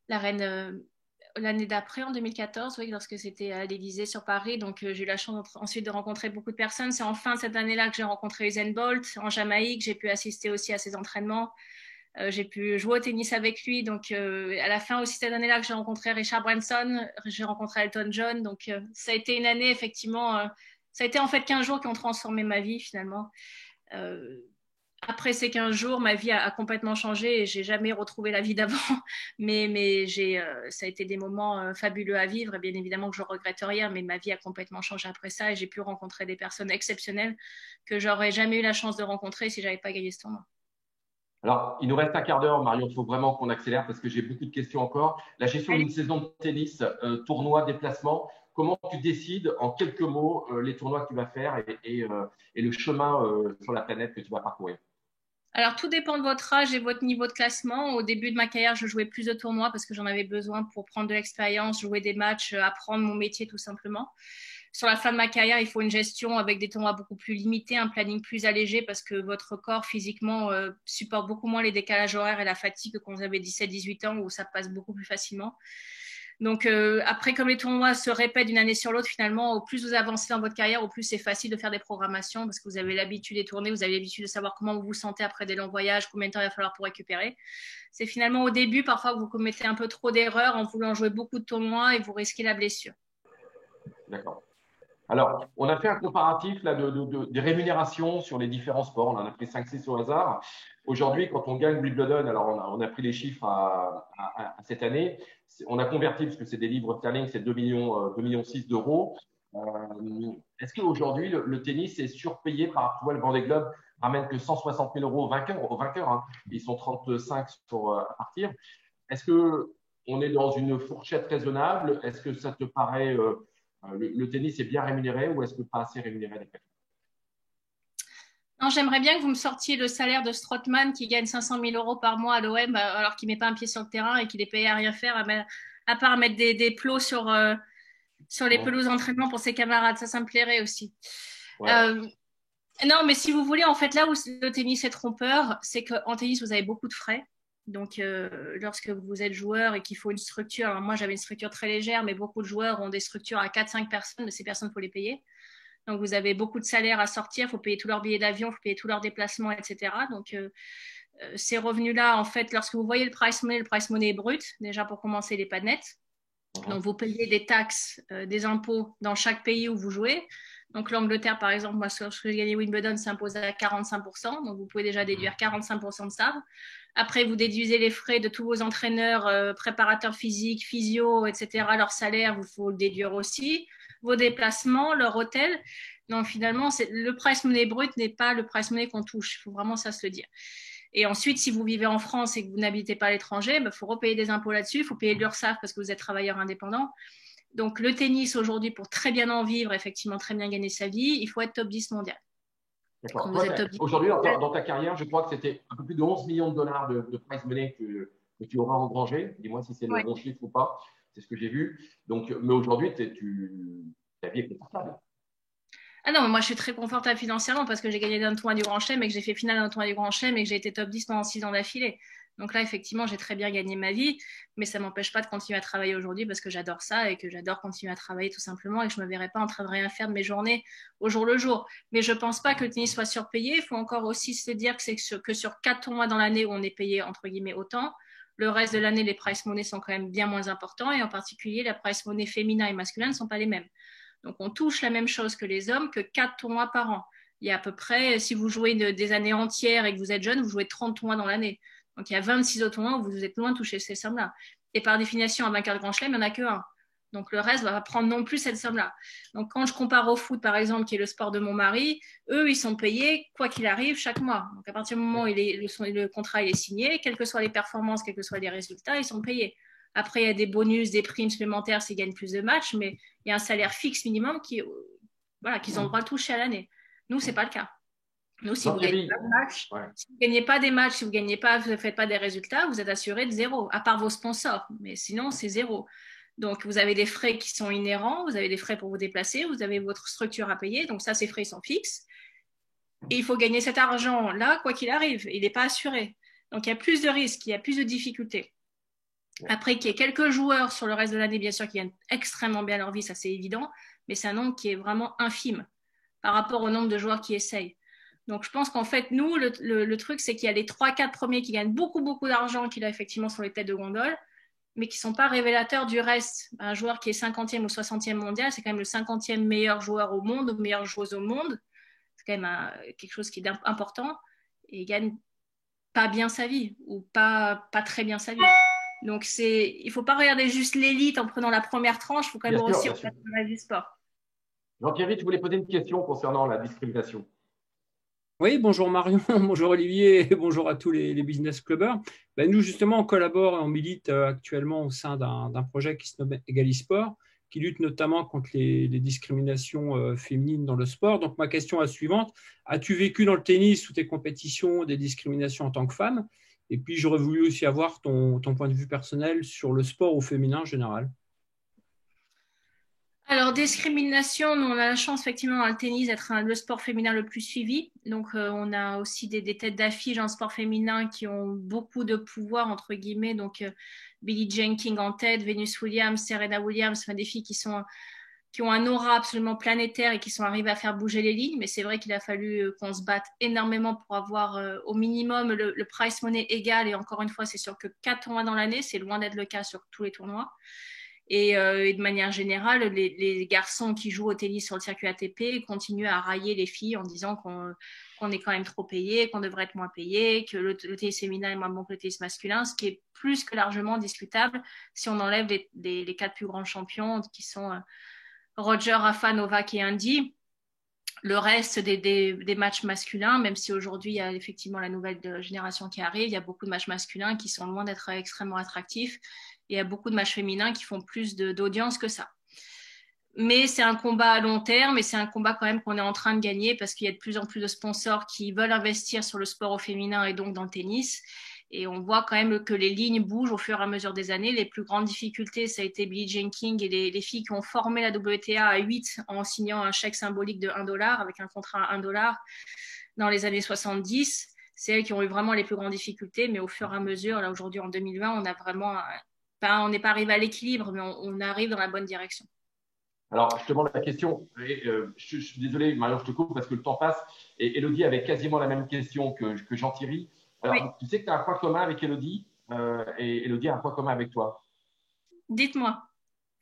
l'année d'après, en 2014, oui, lorsque c'était à l'Élysée sur Paris. Donc, j'ai eu la chance ensuite de rencontrer beaucoup de personnes. C'est en fin de cette année-là que j'ai rencontré Usain Bolt en Jamaïque. J'ai pu assister aussi à ses entraînements. J'ai pu jouer au tennis avec lui. Donc, à la fin aussi cette année-là que j'ai rencontré Richard Branson, j'ai rencontré Elton John. Donc, ça a été une année, effectivement, ça a été en fait 15 jours qui ont transformé ma vie, finalement. Après ces 15 jours, ma vie a complètement changé et j'ai jamais retrouvé la vie d'avant. Mais ça a été des moments fabuleux à vivre et bien évidemment que je regrette rien, mais ma vie a complètement changé après ça et j'ai pu rencontrer des personnes exceptionnelles que j'aurais jamais eu la chance de rencontrer si j'avais pas gagné ce tournoi. Alors, il nous reste un quart d'heure, Marion. Il faut vraiment qu'on accélère parce que j'ai beaucoup de questions encore. La gestion d'une saison de tennis, tournoi, déplacement, comment tu décides en quelques mots les tournois que tu vas faire et le chemin sur la planète que tu vas parcourir? Alors, tout dépend de votre âge et votre niveau de classement. Au début de ma carrière, je jouais plus de tournois parce que j'en avais besoin pour prendre de l'expérience, jouer des matchs, apprendre mon métier tout simplement. Sur la fin de ma carrière, il faut une gestion avec des tournois beaucoup plus limités, un planning plus allégé parce que votre corps physiquement supporte beaucoup moins les décalages horaires et la fatigue que quand vous avez 17-18 ans où ça passe beaucoup plus facilement. Donc après, comme les tournois se répètent d'une année sur l'autre, finalement, au plus vous avancez dans votre carrière, au plus c'est facile de faire des programmations parce que vous avez l'habitude des tournées, vous avez l'habitude de savoir comment vous vous sentez après des longs voyages, combien de temps il va falloir pour récupérer. C'est finalement au début, parfois, que vous commettez un peu trop d'erreurs en voulant jouer beaucoup de tournois et vous risquez la blessure. D'accord. Alors, on a fait un comparatif là, des rémunérations sur les différents sports. On en a pris 5-6 au hasard. Aujourd'hui, quand on gagne Wimbledon, alors on a pris les chiffres à cette année. On a converti, parce que c'est des livres sterling, c'est 2,6 millions d'euros. Est-ce qu'aujourd'hui, le tennis est surpayé par rapport le Vendée Globe ramène que 160 000 euros aux vainqueurs hein. Ils sont 35 à partir. Est-ce qu'on est dans une fourchette raisonnable? Est-ce que ça te paraît… le tennis est bien rémunéré ou est-ce que pas assez rémunéré? Non, j'aimerais bien que vous me sortiez le salaire de Strootman qui gagne 500 000 euros par mois à l'OM alors qu'il ne met pas un pied sur le terrain et qu'il est payé à rien faire à part mettre des plots sur les pelouses d'entraînement pour ses camarades. Ça me plairait aussi. Ouais. Non, mais si vous voulez, en fait, là où le tennis est trompeur, c'est qu'en tennis, vous avez beaucoup de frais. Donc, lorsque vous êtes joueur et qu'il faut une structure, alors moi j'avais une structure très légère, mais beaucoup de joueurs ont des structures à 4-5 personnes, mais ces personnes, il faut les payer. Donc, vous avez beaucoup de salaires à sortir, il faut payer tous leurs billets d'avion, il faut payer tous leurs déplacements, etc. Donc, ces revenus-là, en fait, lorsque vous voyez le price money est brut, déjà pour commencer, il n'est pas net. Donc, vous payez des taxes, des impôts dans chaque pays où vous jouez. Donc, l'Angleterre, par exemple, moi, ce que j'ai gagné Wimbledon s'impose à 45%. Donc, vous pouvez déjà déduire 45% de ça. Après, vous déduisez les frais de tous vos entraîneurs, préparateurs physiques, physio, etc. Leur salaire, vous faut le déduire aussi. Vos déplacements, leur hôtel. Donc, finalement, le price money brut n'est pas le price money qu'on touche. Il faut vraiment ça se le dire. Et ensuite, si vous vivez en France et que vous n'habitez pas à l'étranger, il faut repayer des impôts là-dessus. Il faut payer de l'URSSAF parce que vous êtes travailleur indépendant. Donc, le tennis, aujourd'hui, pour très bien en vivre, effectivement, très bien gagner sa vie, il faut être top 10 mondial. D'accord. Aujourd'hui, dans ta carrière, je crois que c'était un peu plus de 11 millions de dollars de prize money que tu auras engrangé. Dis-moi si c'est le bon chiffre ou pas. C'est ce que j'ai vu. Donc, mais aujourd'hui, ta vie est confortable. Ah non, mais moi je suis très confortable financièrement parce que j'ai gagné d'un tournoi du Grand Chelem et que j'ai fait finale d'un tournoi du Grand Chelem et que j'ai été top 10 pendant 6 ans d'affilée. Donc là, effectivement, j'ai très bien gagné ma vie, mais ça ne m'empêche pas de continuer à travailler aujourd'hui parce que j'adore ça et que j'adore continuer à travailler tout simplement et que je ne me verrai pas en train de rien faire de mes journées au jour le jour. Mais je ne pense pas que le tennis soit surpayé. Il faut encore aussi se dire que sur 4 tournois dans l'année où on est payé entre guillemets autant, le reste de l'année, les price money sont quand même bien moins importants et en particulier, la price money féminin et masculin ne sont pas les mêmes. Donc, on touche la même chose que les hommes, que 4 tournois par an. Il y a à peu près, si vous jouez des années entières et que vous êtes jeune, vous jouez 30 tournois dans l'année. Donc, il y a 26 autres tournois où vous êtes loin de toucher ces sommes-là. Et par définition, un vainqueur de Grand Chelem, il n'y en a qu'un. Donc, le reste va prendre non plus cette somme-là. Donc, quand je compare au foot, par exemple, qui est le sport de mon mari, eux, ils sont payés, quoi qu'il arrive, chaque mois. Donc, à partir du moment où le contrat est signé, quelles que soient les performances, quels que soient les résultats, ils sont payés. Après, il y a des bonus, des primes supplémentaires s'ils gagnent plus de matchs, mais il y a un salaire fixe minimum qu'ils ont le droit de toucher à l'année. Nous, ce n'est pas le cas. Nous, si vous ne gagnez pas de matchs, si vous gagnez pas des matchs, si vous ne faites pas des résultats, vous êtes assuré de zéro, à part vos sponsors. Mais sinon, c'est zéro. Donc, vous avez des frais qui sont inhérents, vous avez des frais pour vous déplacer, vous avez votre structure à payer. Donc, ça, ces frais sont fixes. Et il faut gagner cet argent-là, quoi qu'il arrive. Il n'est pas assuré. Donc, il y a plus de risques, il y a plus de difficultés. Après, qu'il y ait quelques joueurs sur le reste de l'année, bien sûr, qui gagnent extrêmement bien leur vie, ça c'est évident, mais c'est un nombre qui est vraiment infime par rapport au nombre de joueurs qui essayent. Donc, je pense qu'en fait, nous, le truc, c'est qu'il y a les 3-4 premiers qui gagnent beaucoup, beaucoup d'argent, qui là, effectivement, sont les têtes de gondole, mais qui ne sont pas révélateurs du reste. Un joueur qui est 50e ou 60e mondial, c'est quand même le 50e meilleur joueur au monde, ou meilleure joueuse au monde. C'est quand même quelque chose qui est important, et il ne gagne pas bien sa vie, ou pas très bien sa vie. Donc, il ne faut pas regarder juste l'élite en prenant la première tranche, il faut quand même aussi regarder le reste du sport. Jean-Pierre, tu voulais poser une question concernant la discrimination. Oui, bonjour Marion, bonjour Olivier et bonjour à tous les business clubbers. Nous, justement, on collabore et on milite actuellement au sein d'un projet qui se nomme Egalisport, qui lutte notamment contre les discriminations féminines dans le sport. Donc, ma question est la suivante. As-tu vécu dans le tennis ou tes compétitions des discriminations en tant que femme ? Et puis, j'aurais voulu aussi avoir ton point de vue personnel sur le sport au féminin en général. Alors, discrimination, nous, on a la chance, effectivement, dans le tennis, d'être le sport féminin le plus suivi. Donc, on a aussi des têtes d'affiche en sport féminin qui ont beaucoup de pouvoir, entre guillemets. Donc, Billie Jean King en tête, Venus Williams, Serena Williams, des filles qui ont un aura absolument planétaire et qui sont arrivées à faire bouger les lignes. Mais c'est vrai qu'il a fallu qu'on se batte énormément pour avoir au minimum le price money égal. Et encore une fois, c'est sûr que 4 tournois dans l'année, c'est loin d'être le cas sur tous les tournois. Et de manière générale, les garçons qui jouent au tennis sur le circuit ATP continuent à railler les filles en disant qu'on est quand même trop payé, qu'on devrait être moins payé, que le tennis féminin est moins bon que le tennis masculin, ce qui est plus que largement discutable si on enlève les 4 plus grands champions qui sont Roger, Rafa, Novak et Andy. Le reste des matchs masculins, même si aujourd'hui il y a effectivement la nouvelle génération qui arrive, il y a beaucoup de matchs masculins qui sont loin d'être extrêmement attractifs. Et il y a beaucoup de matchs féminins qui font plus d'audience que ça. Mais c'est un combat à long terme et c'est un combat quand même qu'on est en train de gagner parce qu'il y a de plus en plus de sponsors qui veulent investir sur le sport au féminin et donc dans le tennis. Et on voit quand même que les lignes bougent au fur et à mesure des années. Les plus grandes difficultés, ça a été Billie Jean King et les filles qui ont formé la WTA à 8 en signant un chèque symbolique de $1 avec un contrat à $1 dans les années 70. C'est elles qui ont eu vraiment les plus grandes difficultés. Mais au fur et à mesure, là aujourd'hui en 2020, on a vraiment, on n'est pas arrivé à l'équilibre, mais on arrive dans la bonne direction. Alors, je te demande la question. Je suis désolé, Marion, je te coupe parce que le temps passe. Et Élodie avait quasiment la même question que Jean-Thierry. Alors, Oui. tu sais que tu as un point commun avec Élodie et Élodie a un point commun avec toi. Dites-moi,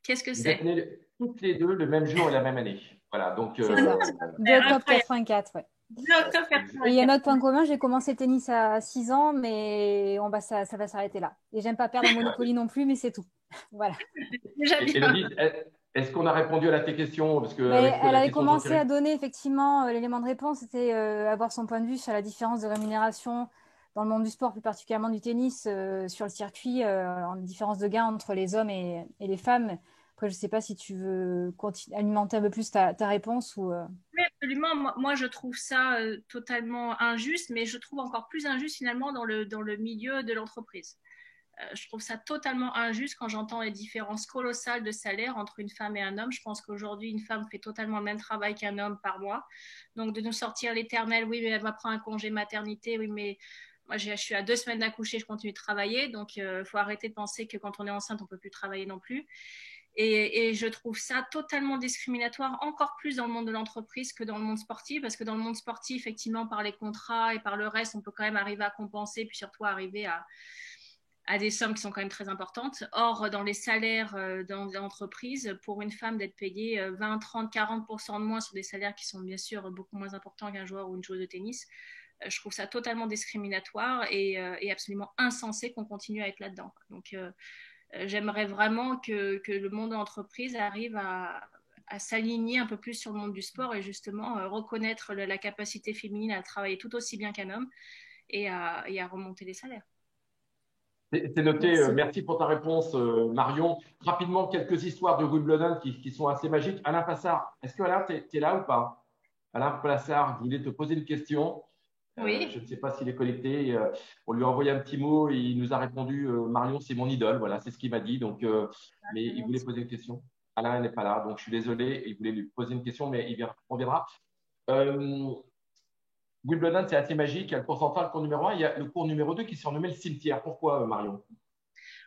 qu'est-ce que Vous c'est? êtes nés toutes les deux le même jour et la même année. Voilà, donc. C'est ça. 2 octobre 84, ouais. 2 octobre 84. Et il y a un autre point commun, j'ai commencé le tennis à 6 ans, mais ça va s'arrêter là. Et j'aime pas perdre au Monopoly non plus, mais c'est tout. Voilà. Déjà bien. Élodie, est-ce qu'on a répondu à tes questions parce que elle avait commencé à donner effectivement l'élément de réponse, c'était avoir son point de vue sur la différence de rémunération dans le monde du sport, plus particulièrement du tennis, sur le circuit, en différence de gains entre les hommes et les femmes. Après, je ne sais pas si tu veux alimenter un peu plus ta réponse ou. Oui, absolument. Moi, je trouve ça totalement injuste, mais je trouve encore plus injuste finalement dans le milieu de l'entreprise. Je trouve ça totalement injuste quand j'entends les différences colossales de salaire entre une femme et un homme. Je pense qu'aujourd'hui, une femme fait totalement le même travail qu'un homme par mois. Donc, de nous sortir l'éternel, oui, mais elle va prendre un congé maternité, oui, mais moi, je suis à 2 semaines d'accoucher, je continue de travailler. Donc, il faut arrêter de penser que quand on est enceinte, on ne peut plus travailler non plus. Et je trouve ça totalement discriminatoire, encore plus dans le monde de l'entreprise que dans le monde sportif, parce que dans le monde sportif, effectivement, par les contrats et par le reste, on peut quand même arriver à compenser, puis surtout arriver à des sommes qui sont quand même très importantes. Or, dans les salaires dans les entreprises, pour une femme d'être payée 20, 30, 40% de moins sur des salaires qui sont bien sûr beaucoup moins importants qu'un joueur ou une joueuse de tennis, je trouve ça totalement discriminatoire et absolument insensé qu'on continue à être là-dedans. Donc, j'aimerais vraiment que le monde de l'entreprise arrive à s'aligner un peu plus sur le monde du sport et justement reconnaître la capacité féminine à travailler tout aussi bien qu'un homme et à remonter les salaires. C'est noté. Merci pour ta réponse, Marion. Rapidement, quelques histoires de Wimbledon qui sont assez magiques. Alain Passard, est-ce que Alain, tu es là ou pas? Alain Passard voulait te poser une question. Oui. Je ne sais pas s'il est connecté. On lui a envoyé un petit mot et il nous a répondu Marion, c'est mon idole. Voilà, c'est ce qu'il m'a dit. Donc, mais il voulait poser une question. Alain n'est pas là, donc je suis désolé. Il voulait lui poser une question, mais il reviendra. Wimbledon, c'est assez magique. Il y a le cours central, le cours numéro 1. Il y a le cours numéro 2 qui s'est renommé le cimetière. Pourquoi, Marion?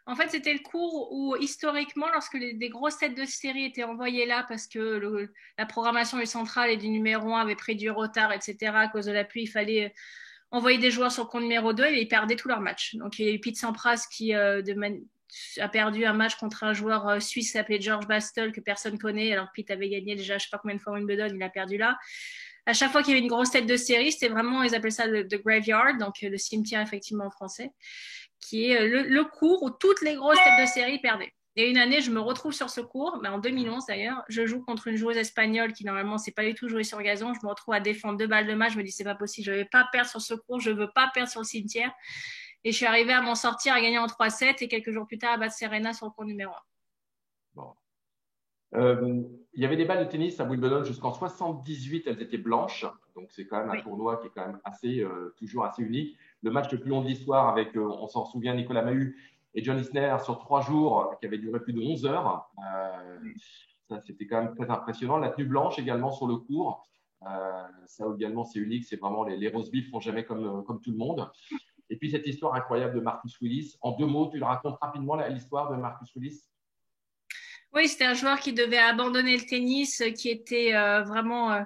En fait, c'était le cours où, historiquement, lorsque des grosses têtes de série étaient envoyées là parce que la programmation du central et du numéro 1 avait pris du retard, etc., à cause de la pluie, il fallait envoyer des joueurs sur le cours numéro 2 et ils perdaient tous leurs matchs. Donc, il y a eu Pete Sampras qui a perdu un match contre un joueur suisse qui s'appelait George Bastel, que personne connaît, alors que Pete avait gagné déjà je ne sais pas combien de fois Wimbledon, il a perdu là. À chaque fois qu'il y avait une grosse tête de série, c'était vraiment, ils appellent ça le graveyard, donc le cimetière effectivement en français, qui est le cours où toutes les grosses têtes de série perdaient. Et une année, je me retrouve sur ce cours, mais en 2011 d'ailleurs, je joue contre une joueuse espagnole qui normalement ne sait pas du tout jouer sur gazon. Je me retrouve à défendre 2 balles de match. Je me dis c'est pas possible, je ne vais pas perdre sur ce cours, je ne veux pas perdre sur le cimetière. Et je suis arrivée à m'en sortir, à gagner en 3-7 et quelques jours plus tard à battre Serena sur le cours numéro 1. Bon. Il y avait des balles de tennis à Wimbledon jusqu'en 78, elles étaient blanches, donc c'est quand même un tournoi qui est quand même toujours assez unique. Le match le plus long de l'histoire avec, on s'en souvient, Nicolas Mahut et John Isner sur 3 jours, qui avait duré plus de 11 heures. Ça, c'était quand même très impressionnant. La tenue blanche également sur le court, ça également c'est unique, c'est vraiment les rose beef font jamais comme tout le monde. Et puis cette histoire incroyable de Marcus Willis. En 2 mots, tu le racontes rapidement l'histoire de Marcus Willis? Oui, c'était un joueur qui devait abandonner le tennis, qui était vraiment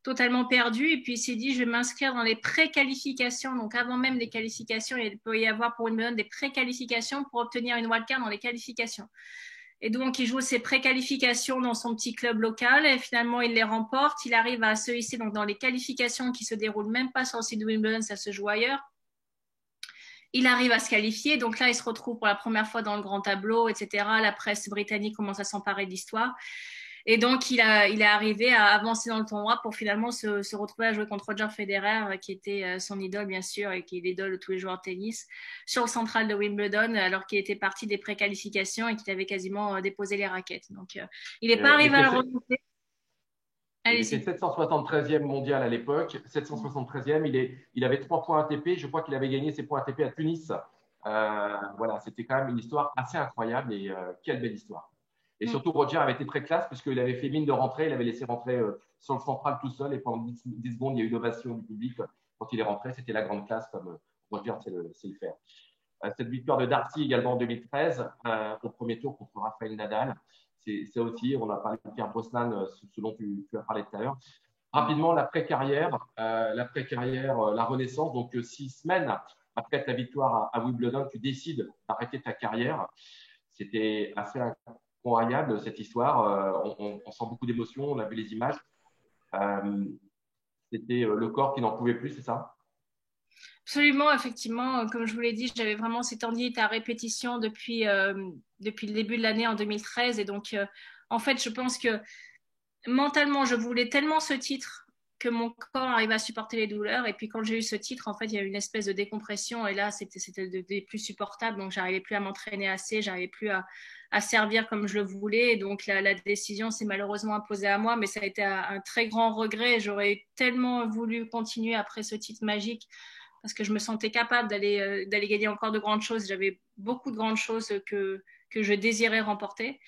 totalement perdu. Et puis, il s'est dit, je vais m'inscrire dans les pré-qualifications. Donc, avant même les qualifications, il peut y avoir pour Wimbledon des pré-qualifications pour obtenir une wildcard dans les qualifications. Et donc, il joue ses pré-qualifications dans son petit club local. Et finalement, il les remporte. Il arrive à se hisser donc, dans les qualifications qui se déroulent même pas sur le site de Wimbledon, ça se joue ailleurs. Il arrive à se qualifier, donc là, il se retrouve pour la première fois dans le grand tableau, etc. La presse britannique commence à s'emparer de l'histoire. Et donc, il est arrivé à avancer dans le tournoi pour finalement se retrouver à jouer contre Roger Federer, qui était son idole, bien sûr, et qui est l'idole de tous les joueurs de tennis, sur le central de Wimbledon, alors qu'il était parti des préqualifications et qu'il avait quasiment déposé les raquettes. Donc, il n'est pas arrivé à le remonter. Il était 773e mondial à l'époque, 773e, il avait 3 points ATP, je crois qu'il avait gagné ses points ATP à Tunis Voilà, c'était quand même une histoire assez incroyable et quelle belle histoire. Et surtout, Roger avait été très classe puisqu'il avait fait mine de rentrer, il avait laissé rentrer sur le central tout seul et pendant 10 secondes, il y a eu une ovation du public quand il est rentré. C'était la grande classe comme Roger sait le faire. Cette victoire de Darcy également en 2013 au premier tour contre Rafael Nadal. C'est aussi, on a parlé de Pierre Brosnan, ce dont tu as parlé tout à l'heure. Rapidement, l'après-carrière, la renaissance. Donc, 6 semaines après ta victoire à Wimbledon, tu décides d'arrêter ta carrière. C'était assez incroyable cette histoire. On sent beaucoup d'émotions, on a vu les images. C'était le corps qui n'en pouvait plus, c'est ça? Absolument, effectivement. Comme je vous l'ai dit, j'avais vraiment cette tendinite à répétition depuis le début de l'année en 2013. Et donc, en fait, je pense que mentalement, je voulais tellement ce titre que mon corps arrivait à supporter les douleurs. Et puis, quand j'ai eu ce titre, en fait, il y a eu une espèce de décompression. Et là, c'était des plus supportable. Donc, j'arrivais plus à m'entraîner assez. J'arrivais plus à servir comme je le voulais. Et donc, la décision s'est malheureusement imposée à moi. Mais ça a été un très grand regret. J'aurais tellement voulu continuer après ce titre magique parce que je me sentais capable d'aller gagner encore de grandes choses. J'avais beaucoup de grandes choses que je désirais remporter.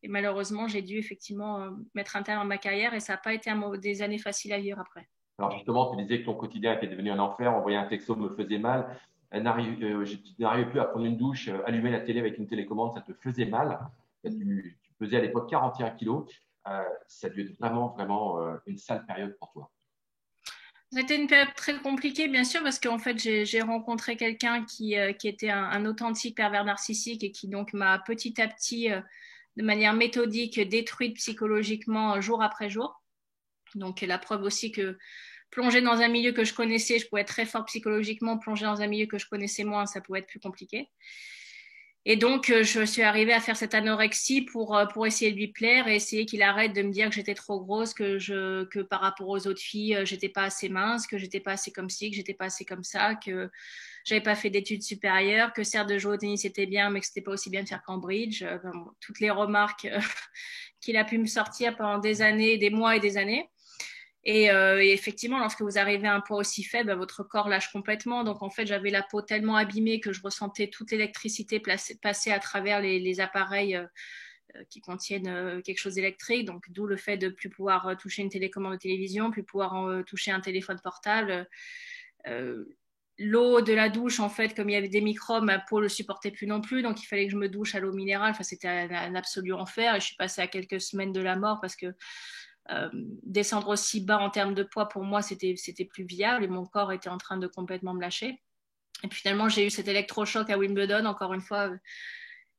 Et malheureusement, j'ai dû effectivement mettre un terme à ma carrière et ça n'a pas été des années faciles à vivre après. Alors justement, tu disais que ton quotidien était devenu un enfer. Envoyer un texto me faisait mal. Je n'arrivais plus à prendre une douche, allumer la télé avec une télécommande, ça te faisait mal. Tu pesais à l'époque 41 kilos. Ça a dû être vraiment une sale période pour toi. C'était une période très compliquée, bien sûr, parce qu'en fait, j'ai rencontré quelqu'un qui était un authentique pervers narcissique et qui donc m'a petit à petit, de manière méthodique, détruite psychologiquement jour après jour. Donc, la preuve aussi que plonger dans un milieu que je connaissais, je pouvais être très fort psychologiquement. Plonger dans un milieu que je connaissais moins, ça pouvait être plus compliqué. Et donc, je suis arrivée à faire cette anorexie pour essayer de lui plaire et essayer qu'il arrête de me dire que j'étais trop grosse, que par rapport aux autres filles, j'étais pas assez mince, que j'étais pas assez comme ci, que j'étais pas assez comme ça, que j'avais pas fait d'études supérieures, que certes de jouer au tennis c'était bien, mais que c'était pas aussi bien de faire qu'en bridge. Toutes les remarques qu'il a pu me sortir pendant des années, des mois et des années. Et effectivement, lorsque vous arrivez à un poids aussi faible, votre corps lâche complètement. Donc, en fait, j'avais la peau tellement abîmée que je ressentais toute l'électricité passer à travers les appareils qui contiennent quelque chose d'électrique. Donc, d'où le fait de ne plus pouvoir toucher une télécommande de télévision, plus pouvoir toucher un téléphone portable. L'eau de la douche, en fait, comme il y avait des microbes, ma peau ne le supportait plus non plus. Donc, il fallait que je me douche à l'eau minérale. Enfin, c'était un absolu enfer. Et je suis passée à quelques semaines de la mort parce que descendre aussi bas en termes de poids pour moi c'était plus viable et mon corps était en train de complètement me lâcher. Et puis finalement j'ai eu cet électrochoc à Wimbledon, encore une fois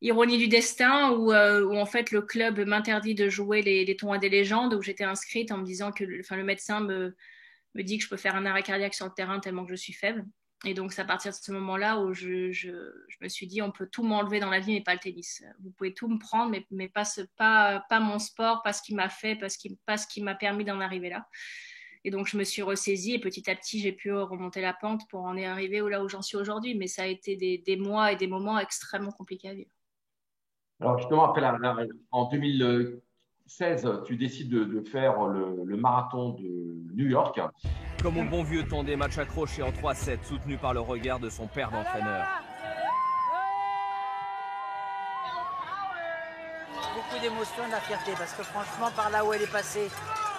ironie du destin, où en fait le club m'interdit de jouer les tournois des légendes, où j'étais inscrite en me disant que le médecin me dit que je peux faire un arrêt cardiaque sur le terrain tellement que je suis faible. Et donc, c'est à partir de ce moment-là où je me suis dit, on peut tout m'enlever dans la vie, mais pas le tennis. Vous pouvez tout me prendre, mais pas mon sport, pas ce qui m'a fait, pas ce qui m'a permis d'en arriver là. Et donc, je me suis ressaisie et petit à petit, j'ai pu remonter la pente pour en arriver là où j'en suis aujourd'hui. Mais ça a été des mois et des moments extrêmement compliqués à vivre. Alors, justement, après en 2016, tu décides de faire le marathon de New York. Comme au bon vieux temps des matchs accrochés en 3-7, soutenu par le regard de son père d'entraîneur. Beaucoup d'émotions et de la fierté, parce que franchement, par là où elle est passée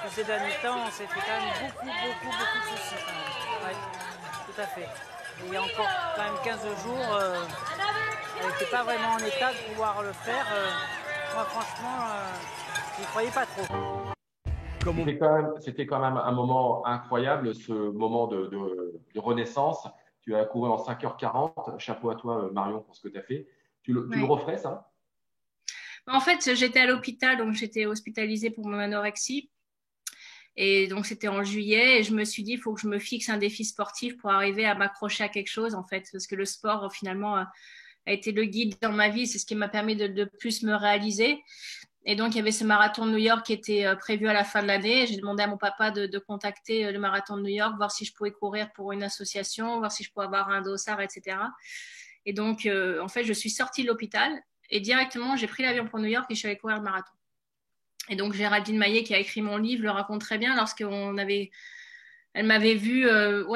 tous ces derniers temps, on s'est fait quand même beaucoup de soucis. Ouais, tout à fait. Et il y a encore quand même 15 jours, elle n'était pas vraiment en état de pouvoir le faire. Moi, franchement, je n'y croyais pas trop. C'était quand même un moment incroyable, ce moment de renaissance. Tu as couru en 5h40. Chapeau à toi, Marion, pour ce que tu as fait. Tu le referais, ça? En fait, j'étais à l'hôpital, donc j'étais hospitalisée pour mon anorexie. Et donc, c'était en juillet. Et je me suis dit, il faut que je me fixe un défi sportif pour arriver à m'accrocher à quelque chose, en fait. Parce que le sport, finalement, a été le guide dans ma vie. C'est ce qui m'a permis de plus me réaliser. Et donc, il y avait ce marathon de New York qui était prévu à la fin de l'année. J'ai demandé à mon papa de contacter le marathon de New York, voir si je pouvais courir pour une association, voir si je pouvais avoir un dossard, etc. Et donc, en fait, je suis sortie de l'hôpital et directement, j'ai pris l'avion pour New York et je suis allée courir le marathon. Et donc, Géraldine Maillet, qui a écrit mon livre, le raconte très bien lorsqu'on avait Elle m'avait vue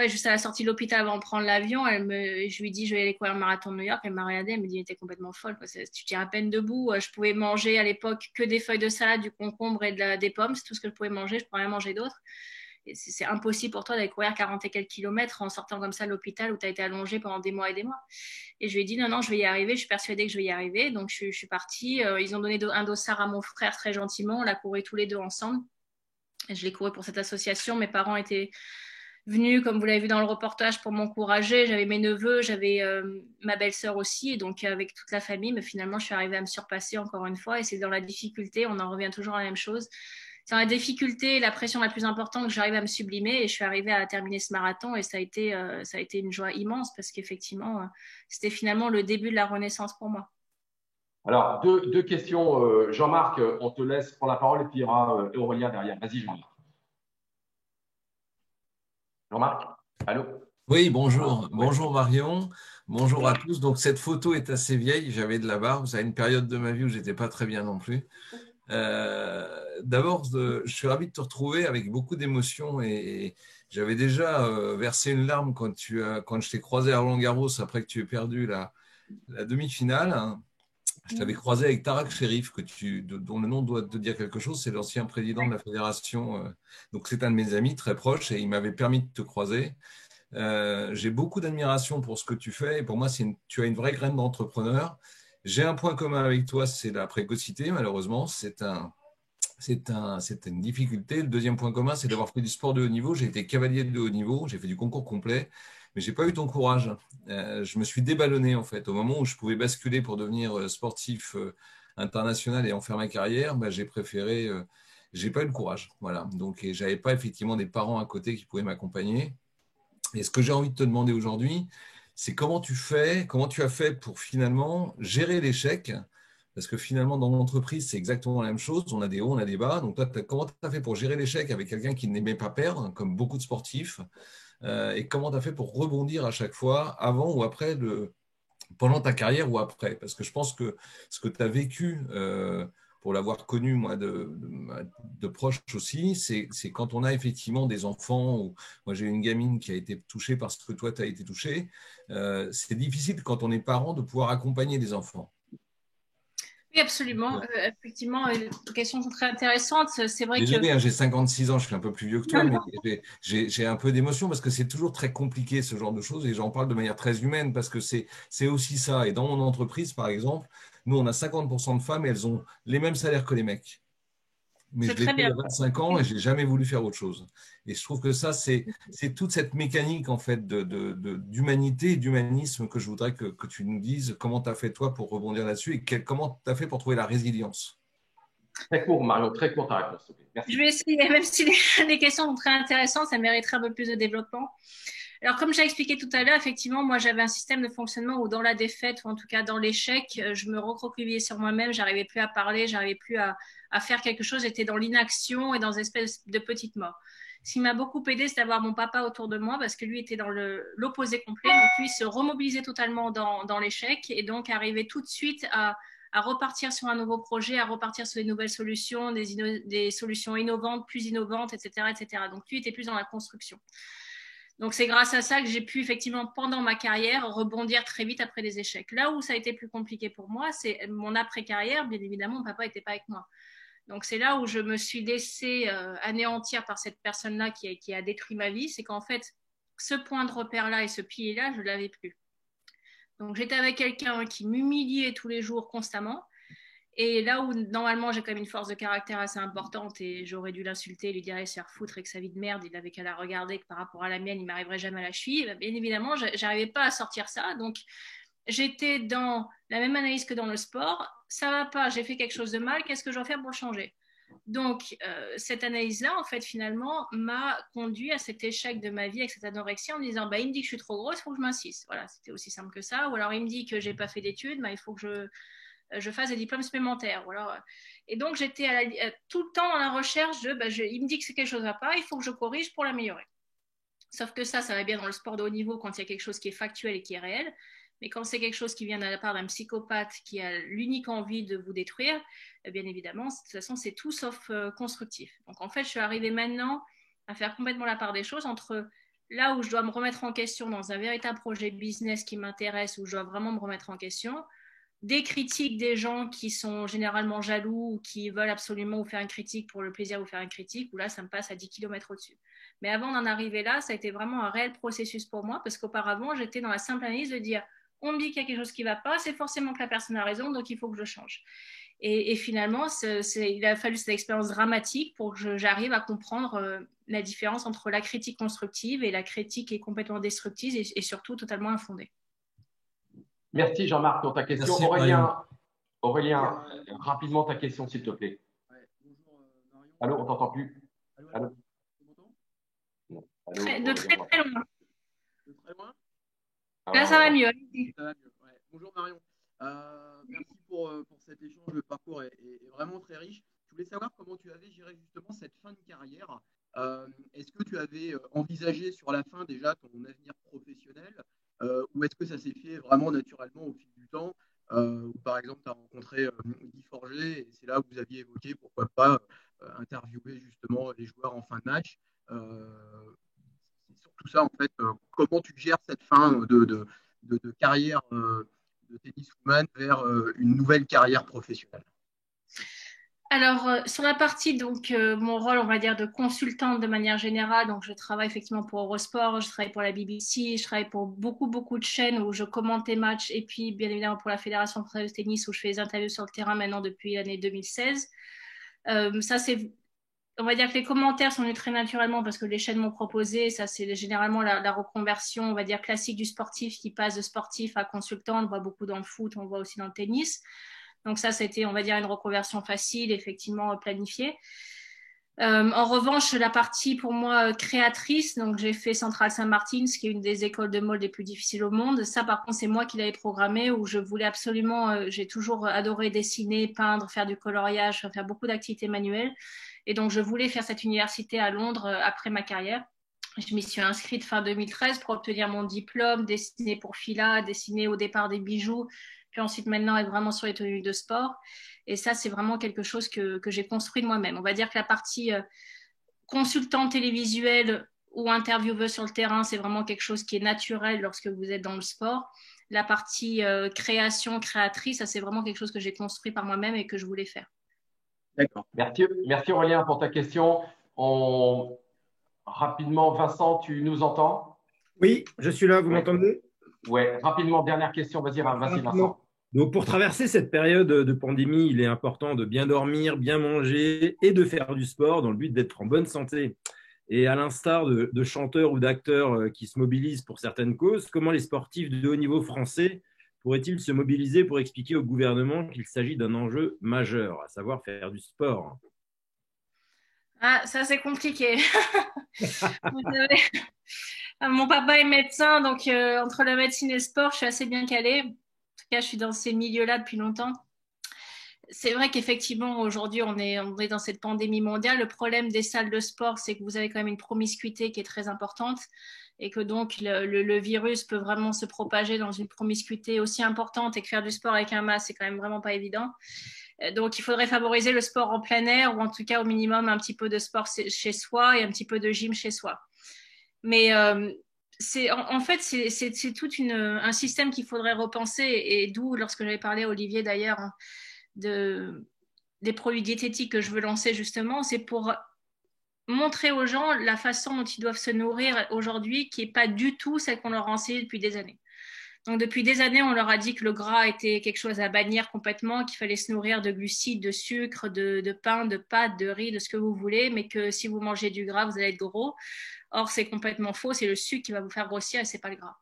juste à la sortie de l'hôpital avant de prendre l'avion. Je lui ai dit, je vais aller courir le marathon de New York. Elle m'a regardée, elle me dit, t'es complètement folle. Tu tiens à peine debout. Je pouvais manger à l'époque que des feuilles de salade, du concombre et des pommes. C'est tout ce que je pouvais manger. Je ne pouvais rien manger d'autre. C'est impossible pour toi d'aller courir 40 et quelques kilomètres en sortant comme ça de l'hôpital où tu as été allongée pendant des mois et des mois. Et je lui ai dit, non, je vais y arriver. Je suis persuadée que je vais y arriver. Donc, je suis partie. Ils ont donné un dossard à mon frère très gentiment. On l'a couru tous les deux ensemble. Je l'ai couru pour cette association. Mes parents étaient venus, comme vous l'avez vu dans le reportage, pour m'encourager. J'avais mes neveux, j'avais ma belle-sœur aussi, et donc avec toute la famille. Mais finalement, je suis arrivée à me surpasser encore une fois. Et c'est dans la difficulté, on en revient toujours à la même chose. C'est dans la difficulté, la pression la plus importante que j'arrive à me sublimer. Et je suis arrivée à terminer ce marathon. Et ça a été une joie immense parce qu'effectivement, c'était finalement le début de la renaissance pour moi. Alors, deux questions. Jean-Marc, on te laisse prendre la parole et puis il y aura Aurélien derrière. Vas-y, Jean-Marc. Jean-Marc, allô? Oui, bonjour. Bonjour Marion. Bonjour à tous. Donc, cette photo est assez vieille. J'avais de la barbe. C'est une période de ma vie où j'étais pas très bien non plus. D'abord, je suis ravi de te retrouver avec beaucoup d'émotions et j'avais déjà versé une larme quand je t'ai croisé à Roland-Garros après que tu aies perdu la demi-finale. Je t'avais croisé avec Tarak Sheriff, dont le nom doit te dire quelque chose. C'est l'ancien président de la fédération. Donc, c'est un de mes amis très proches et il m'avait permis de te croiser. J'ai beaucoup d'admiration pour ce que tu fais. Et pour moi, tu as une vraie graine d'entrepreneur. J'ai un point commun avec toi, c'est la précocité, malheureusement. C'est une difficulté. Le deuxième point commun, c'est d'avoir fait du sport de haut niveau. J'ai été cavalier de haut niveau. J'ai fait du concours complet. Mais je n'ai pas eu ton courage. Je me suis déballonné, en fait. Au moment où je pouvais basculer pour devenir sportif international et en faire ma carrière, j'ai préféré… je n'ai pas eu le courage. Voilà. Donc, je n'avais pas effectivement des parents à côté qui pouvaient m'accompagner. Et ce que j'ai envie de te demander aujourd'hui, c'est comment tu as fait pour finalement gérer l'échec. Parce que finalement, dans l'entreprise, c'est exactement la même chose. On a des hauts, on a des bas. Donc, toi, comment tu as fait pour gérer l'échec avec quelqu'un qui n'aimait pas perdre, comme beaucoup de sportifs? Et comment tu as fait pour rebondir à chaque fois, avant ou après, pendant ta carrière ou après? Parce que je pense que ce que tu as vécu, pour l'avoir connu, moi, de proche aussi, c'est quand on a effectivement des enfants, ou moi j'ai une gamine qui a été touchée parce que toi, tu as été touché. C'est difficile quand on est parent de pouvoir accompagner des enfants. Oui, absolument. Effectivement, une question très intéressante. C'est vrai Désolé, que… j'ai 56 ans, je suis un peu plus vieux que toi, mais j'ai un peu d'émotion parce que c'est toujours très compliqué ce genre de choses et j'en parle de manière très humaine parce que c'est aussi ça. Et dans mon entreprise, par exemple, nous, on a 50% de femmes et elles ont les mêmes salaires que les mecs. Mais je l'ai fait il y a 25 ans et je n'ai jamais voulu faire autre chose. Et je trouve que ça, c'est toute cette mécanique en fait d'humanité et d'humanisme que je voudrais que tu nous dises comment tu as fait toi pour rebondir là-dessus et comment tu as fait pour trouver la résilience. Très court, Marion, très court ta réponse. Merci. Je vais essayer, même si les questions sont très intéressantes, ça mériterait un peu plus de développement. Alors, comme j'ai expliqué tout à l'heure, effectivement, moi, j'avais un système de fonctionnement où dans la défaite, ou en tout cas dans l'échec, je me recroquevillais sur moi-même, j'arrivais plus à parler, j'arrivais plus à faire quelque chose, j'étais dans l'inaction et dans une espèce de petite mort. Ce qui m'a beaucoup aidé, c'est d'avoir mon papa autour de moi parce que lui était dans l'opposé complet. Donc, lui se remobilisait totalement dans l'échec et donc arrivait tout de suite à repartir sur un nouveau projet, à repartir sur des nouvelles solutions, des solutions innovantes, plus innovantes, etc., etc. Donc, lui était plus dans la construction. Donc, c'est grâce à ça que j'ai pu effectivement, pendant ma carrière, rebondir très vite après des échecs. Là où ça a été plus compliqué pour moi, c'est mon après-carrière. Bien évidemment, mon papa n'était pas avec moi. Donc, c'est là où je me suis laissée anéantir par cette personne-là qui a détruit ma vie. C'est qu'en fait, ce point de repère-là et ce pilier-là, je ne l'avais plus. Donc, j'étais avec quelqu'un qui m'humiliait tous les jours constamment. Et là où, normalement, j'ai quand même une force de caractère assez importante et j'aurais dû l'insulter, lui dire « se faire foutre avec sa vie de merde », il avait qu'à la regarder, que par rapport à la mienne, il ne m'arriverait jamais à la cheville. Bien évidemment, je n'arrivais pas à sortir ça. Donc, j'étais dans la même analyse que dans le sport. Ça ne va pas, j'ai fait quelque chose de mal, qu'est-ce que je dois faire pour le changer? Donc, cette analyse-là, en fait, finalement, m'a conduit à cet échec de ma vie avec cette anorexie en me disant il me dit que je suis trop grosse, il faut que je mincisse. Voilà, c'était aussi simple que ça. Ou alors, il me dit que je n'ai pas fait d'études, il faut que je fasse des diplômes supplémentaires. Voilà. Et donc, j'étais tout le temps dans la recherche de il me dit que c'est quelque chose ne va pas, il faut que je corrige pour l'améliorer. Sauf que ça va bien dans le sport de haut niveau quand il y a quelque chose qui est factuel et qui est réel. Mais quand c'est quelque chose qui vient de la part d'un psychopathe qui a l'unique envie de vous détruire, bien évidemment, de toute façon, c'est tout sauf constructif. Donc, en fait, je suis arrivée maintenant à faire complètement la part des choses entre là où je dois me remettre en question dans un véritable projet business qui m'intéresse, où je dois vraiment me remettre en question, des critiques des gens qui sont généralement jaloux ou qui veulent absolument vous faire une critique pour le plaisir de vous faire une critique, où là, ça me passe à 10 km au-dessus. Mais avant d'en arriver là, ça a été vraiment un réel processus pour moi, parce qu'auparavant, j'étais dans la simple analyse de dire, on me dit qu'il y a quelque chose qui ne va pas, c'est forcément que la personne a raison, donc il faut que je change. Et finalement, il a fallu cette expérience dramatique pour que j'arrive à comprendre la différence entre la critique constructive et la critique qui est complètement destructive et surtout totalement infondée. Merci Jean-Marc pour ta question. Merci, Aurélien, rapidement ta question s'il te plaît. Bonjour Marion. Allô, on t'entend plus. Allô. De très très loin. De très loin. Là, ça va mieux. Ça va mieux. Ouais. Bonjour Marion. Merci pour cet échange. Le parcours est vraiment très riche. Je voulais savoir comment tu avais géré justement cette fin de carrière. Est-ce que tu avais envisagé sur la fin déjà ton avenir professionnel ou est-ce que ça s'est fait vraiment naturellement au fil du temps où par exemple tu as rencontré Guy Forget et c'est là où vous aviez évoqué pourquoi pas interviewer justement les joueurs en fin de match. C'est surtout ça en fait. Comment tu gères cette fin de carrière de tenniswoman vers une nouvelle carrière professionnelle? Alors, sur la partie, donc, mon rôle, on va dire, de consultante de manière générale, donc je travaille effectivement pour Eurosport, je travaille pour la BBC, je travaille pour beaucoup de chaînes où je commente les matchs et puis, bien évidemment, pour la Fédération française de tennis où je fais des interviews sur le terrain maintenant depuis l'année 2016. Ça, c'est, on va dire que les commentaires sont venus très naturellement parce que les chaînes m'ont proposé. Ça, c'est généralement la reconversion, on va dire, classique du sportif qui passe de sportif à consultant. On le voit beaucoup dans le foot, on le voit aussi dans le tennis. Donc ça a été, on va dire, une reconversion facile, effectivement planifiée. En revanche, la partie pour moi créatrice, donc j'ai fait Centrale Saint-Martin, qui est une des écoles de mode les plus difficiles au monde. Ça, par contre, c'est moi qui l'avais programmé, où je voulais absolument, j'ai toujours adoré dessiner, peindre, faire du coloriage, faire beaucoup d'activités manuelles. Et donc, je voulais faire cette université à Londres après ma carrière. Je m'y suis inscrite fin 2013 pour obtenir mon diplôme, dessiner pour Fila, dessiner au départ des bijoux, puis ensuite maintenant être vraiment sur les tenues de sport. Et ça, c'est vraiment quelque chose que j'ai construit de moi-même. On va dire que la partie consultant télévisuel ou intervieweuse sur le terrain, c'est vraiment quelque chose qui est naturel lorsque vous êtes dans le sport. La partie création, créatrice, ça, c'est vraiment quelque chose que j'ai construit par moi-même et que je voulais faire. D'accord. Merci Aurélien pour ta question. Rapidement, Vincent, tu nous entends? Oui, je suis là, vous m'entendez? Oui, rapidement, dernière question, vas-y Vincent. Donc pour traverser cette période de pandémie, il est important de bien dormir, bien manger et de faire du sport dans le but d'être en bonne santé. Et à l'instar de chanteurs ou d'acteurs qui se mobilisent pour certaines causes, comment les sportifs de haut niveau français pourraient-ils se mobiliser pour expliquer au gouvernement qu'il s'agit d'un enjeu majeur, à savoir faire du sport? Ah, ça c'est compliqué. Vous savez, mon papa est médecin, donc entre la médecine et le sport, je suis assez bien calée. En tout cas, je suis dans ces milieux-là depuis longtemps. C'est vrai qu'effectivement, aujourd'hui, on est dans cette pandémie mondiale. Le problème des salles de sport, c'est que vous avez quand même une promiscuité qui est très importante et que donc le virus peut vraiment se propager dans une promiscuité aussi importante et que faire du sport avec un masque, c'est quand même vraiment pas évident. Donc, il faudrait favoriser le sport en plein air ou en tout cas au minimum un petit peu de sport chez soi et un petit peu de gym chez soi. Mais en fait, c'est tout un système qu'il faudrait repenser et d'où, lorsque j'avais parlé à Olivier d'ailleurs des produits diététiques que je veux lancer justement, c'est pour montrer aux gens la façon dont ils doivent se nourrir aujourd'hui qui n'est pas du tout celle qu'on leur a enseignée depuis des années. Donc, depuis des années, on leur a dit que le gras était quelque chose à bannir complètement, qu'il fallait se nourrir de glucides, de sucre, de pain, de pâtes, de riz, de ce que vous voulez, mais que si vous mangez du gras, vous allez être gros. Or, c'est complètement faux, c'est le sucre qui va vous faire grossir et c'est pas le gras.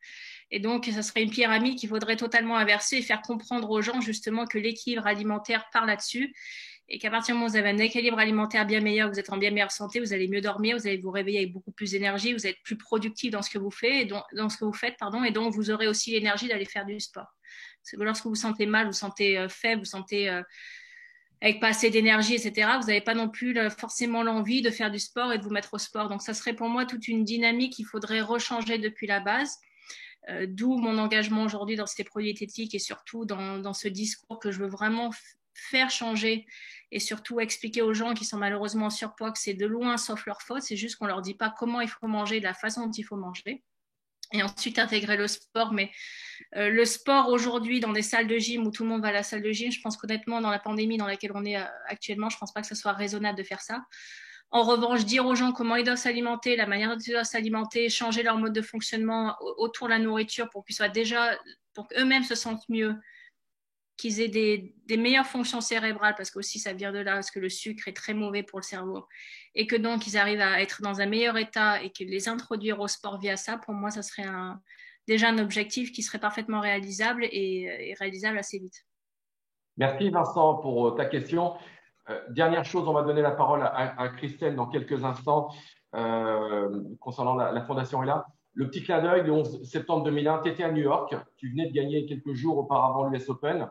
Et donc, ça serait une pyramide qu'il faudrait totalement inverser et faire comprendre aux gens justement que l'équilibre alimentaire part là-dessus et qu'à partir du moment où vous avez un équilibre alimentaire bien meilleur, vous êtes en bien meilleure santé, vous allez mieux dormir, vous allez vous réveiller avec beaucoup plus d'énergie, vous êtes plus productif dans ce que vous faites, et donc vous aurez aussi l'énergie d'aller faire du sport. Parce que lorsque vous vous sentez mal, vous vous sentez faible, vous vous sentez avec pas assez d'énergie, etc., vous n'avez pas non plus forcément l'envie de faire du sport et de vous mettre au sport. Donc, ça serait pour moi toute une dynamique qu'il faudrait rechanger depuis la base. D'où mon engagement aujourd'hui dans ces produits diététiques et surtout dans ce discours que je veux vraiment faire changer et surtout expliquer aux gens qui sont malheureusement en surpoids que c'est de loin sauf leur faute. C'est juste qu'on ne leur dit pas comment il faut manger, de la façon dont il faut manger. Et ensuite intégrer le sport. Mais le sport aujourd'hui dans des salles de gym où tout le monde va à la salle de gym, je pense qu'honnêtement, dans la pandémie dans laquelle on est actuellement, je ne pense pas que ce soit raisonnable de faire ça. En revanche, dire aux gens comment ils doivent s'alimenter, la manière dont ils doivent s'alimenter, changer leur mode de fonctionnement autour de la nourriture pour qu'eux-mêmes se sentent mieux, qu'ils aient des meilleures fonctions cérébrales, parce que aussi ça vient de là, parce que le sucre est très mauvais pour le cerveau, et que donc ils arrivent à être dans un meilleur état et que les introduire au sport via ça, pour moi, ça serait déjà un objectif qui serait parfaitement réalisable et réalisable assez vite. Merci Vincent pour ta question. Dernière chose, on va donner la parole à Christelle dans quelques instants concernant la Fondation Ella. Le petit clin d'œil, le 11 septembre 2001, tu étais à New York, tu venais de gagner quelques jours auparavant l'US Open.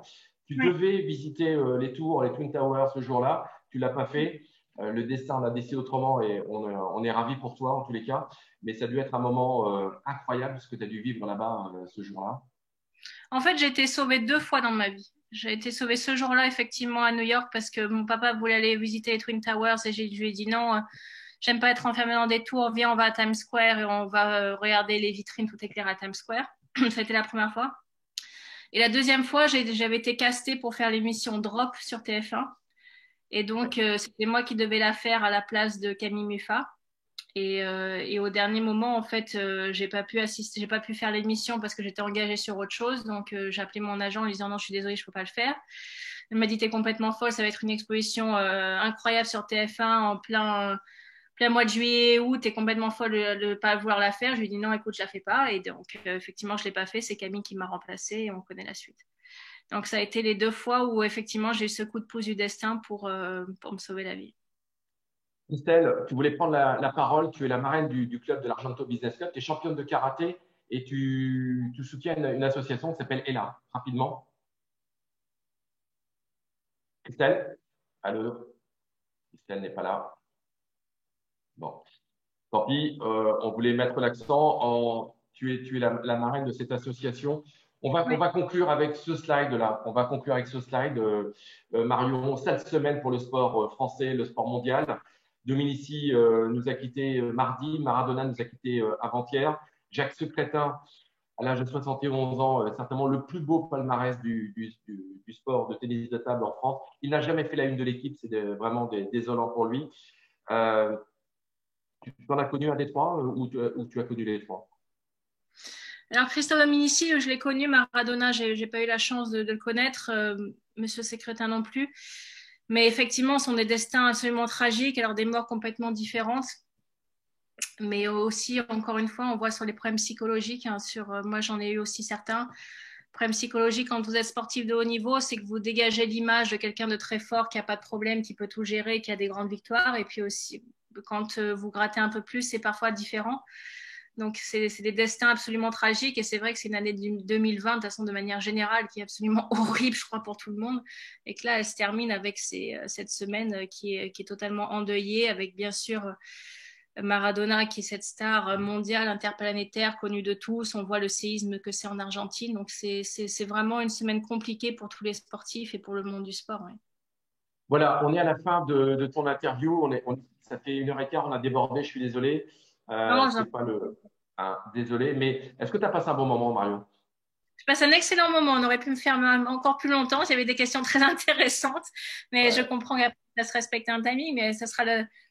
Tu devais visiter les tours, les Twin Towers ce jour-là, tu ne l'as pas fait. Le destin l'a décidé autrement et on est ravis pour toi en tous les cas. Mais ça a dû être un moment incroyable ce que tu as dû vivre là-bas ce jour-là. En fait, j'ai été sauvée 2 fois dans ma vie. J'ai été sauvée ce jour-là, effectivement, à New York parce que mon papa voulait aller visiter les Twin Towers et je lui ai dit non, j'aime pas être enfermée dans des tours, viens, on va à Times Square et on va regarder les vitrines tout éclairées à Times Square. Ça a été la première fois. Et la deuxième fois, j'avais été castée pour faire l'émission Drop sur TF1. Et donc, c'était moi qui devais la faire à la place de Camille Muffat. Et au dernier moment, en fait, j'ai pas pu faire l'émission parce que j'étais engagée sur autre chose. Donc, j'ai appelé mon agent en lui disant non, je suis désolée, je peux pas le faire. Elle m'a dit t'es complètement folle, ça va être une exposition incroyable sur TF1 en plein mois de juillet, août, t'es complètement folle de pas vouloir la faire. Je lui ai dit non, écoute, je la fais pas. Et donc, effectivement, je l'ai pas fait. C'est Camille qui m'a remplacée et on connaît la suite. Donc, ça a été les 2 fois où effectivement j'ai eu ce coup de pouce du destin pour me sauver la vie. Christelle, tu voulais prendre la parole. Tu es la marraine du club de l'Argento Business Club. Tu es championne de karaté et tu soutiens une association qui s'appelle Ella. Rapidement. Christelle? Allô? Christelle n'est pas là. Bon. Tant pis, on voulait mettre l'accent. Tu es la marraine de cette association. On va conclure avec ce slide-là. On va conclure avec ce slide. Marion, 7 semaines pour le sport français, le sport mondial. Dominici nous a quittés mardi, Maradona nous a quittés avant-hier. Jacques Secrétin, à l'âge de 71 ans, certainement le plus beau palmarès du sport de tennis de table en France. Il n'a jamais fait la une de l'équipe, c'est vraiment désolant pour lui. Tu en as connu un des trois ou tu as connu les trois? Alors, Christophe Dominici, je l'ai connu. Maradona, je n'ai pas eu la chance de le connaître. Monsieur Secrétin non plus. Mais effectivement, ce sont des destins absolument tragiques, alors des morts complètement différentes. Mais aussi, encore une fois, on voit sur les problèmes psychologiques. Moi, j'en ai eu aussi certains. Problèmes psychologiques quand vous êtes sportif de haut niveau, c'est que vous dégagez l'image de quelqu'un de très fort qui n'a pas de problème, qui peut tout gérer, qui a des grandes victoires. Et puis aussi, quand vous grattez un peu plus, c'est parfois différent. Donc, c'est des destins absolument tragiques et c'est vrai que c'est une année 2020, de toute façon, de manière générale, qui est absolument horrible, je crois, pour tout le monde. Et que là, elle se termine avec cette semaine qui est totalement endeuillée, avec bien sûr Maradona, qui est cette star mondiale, interplanétaire, connue de tous. On voit le séisme que c'est en Argentine. Donc, c'est vraiment une semaine compliquée pour tous les sportifs et pour le monde du sport. Ouais. Voilà, on est à la fin de ton interview. Ça fait 1h15, on a débordé, je suis désolé. C'est pas désolé, mais est-ce que tu as passé un bon moment, Marion? Je passe un excellent moment. On aurait pu me faire encore plus longtemps. Il y avait des questions très intéressantes, mais je comprends qu'après, ça se respecte un timing, mais ça sera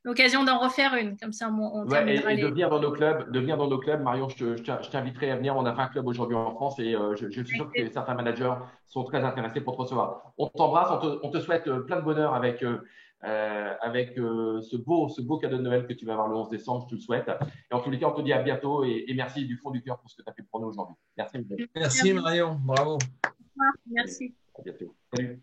l'occasion d'en refaire une. Comme ça, on terminera et de venir dans nos clubs, Marion, je t'inviterai à venir. On a fait un club aujourd'hui en France et je suis sûr que certains managers sont très intéressés pour te recevoir. On t'embrasse, on te souhaite plein de bonheur avec ce beau cadeau de Noël que tu vas avoir le 11 décembre, je te le souhaite. Et en tous les cas, on te dit à bientôt et merci du fond du cœur pour ce que tu as fait pour nous aujourd'hui. Merci. Merci Marion, bravo. Merci. À bientôt. Salut.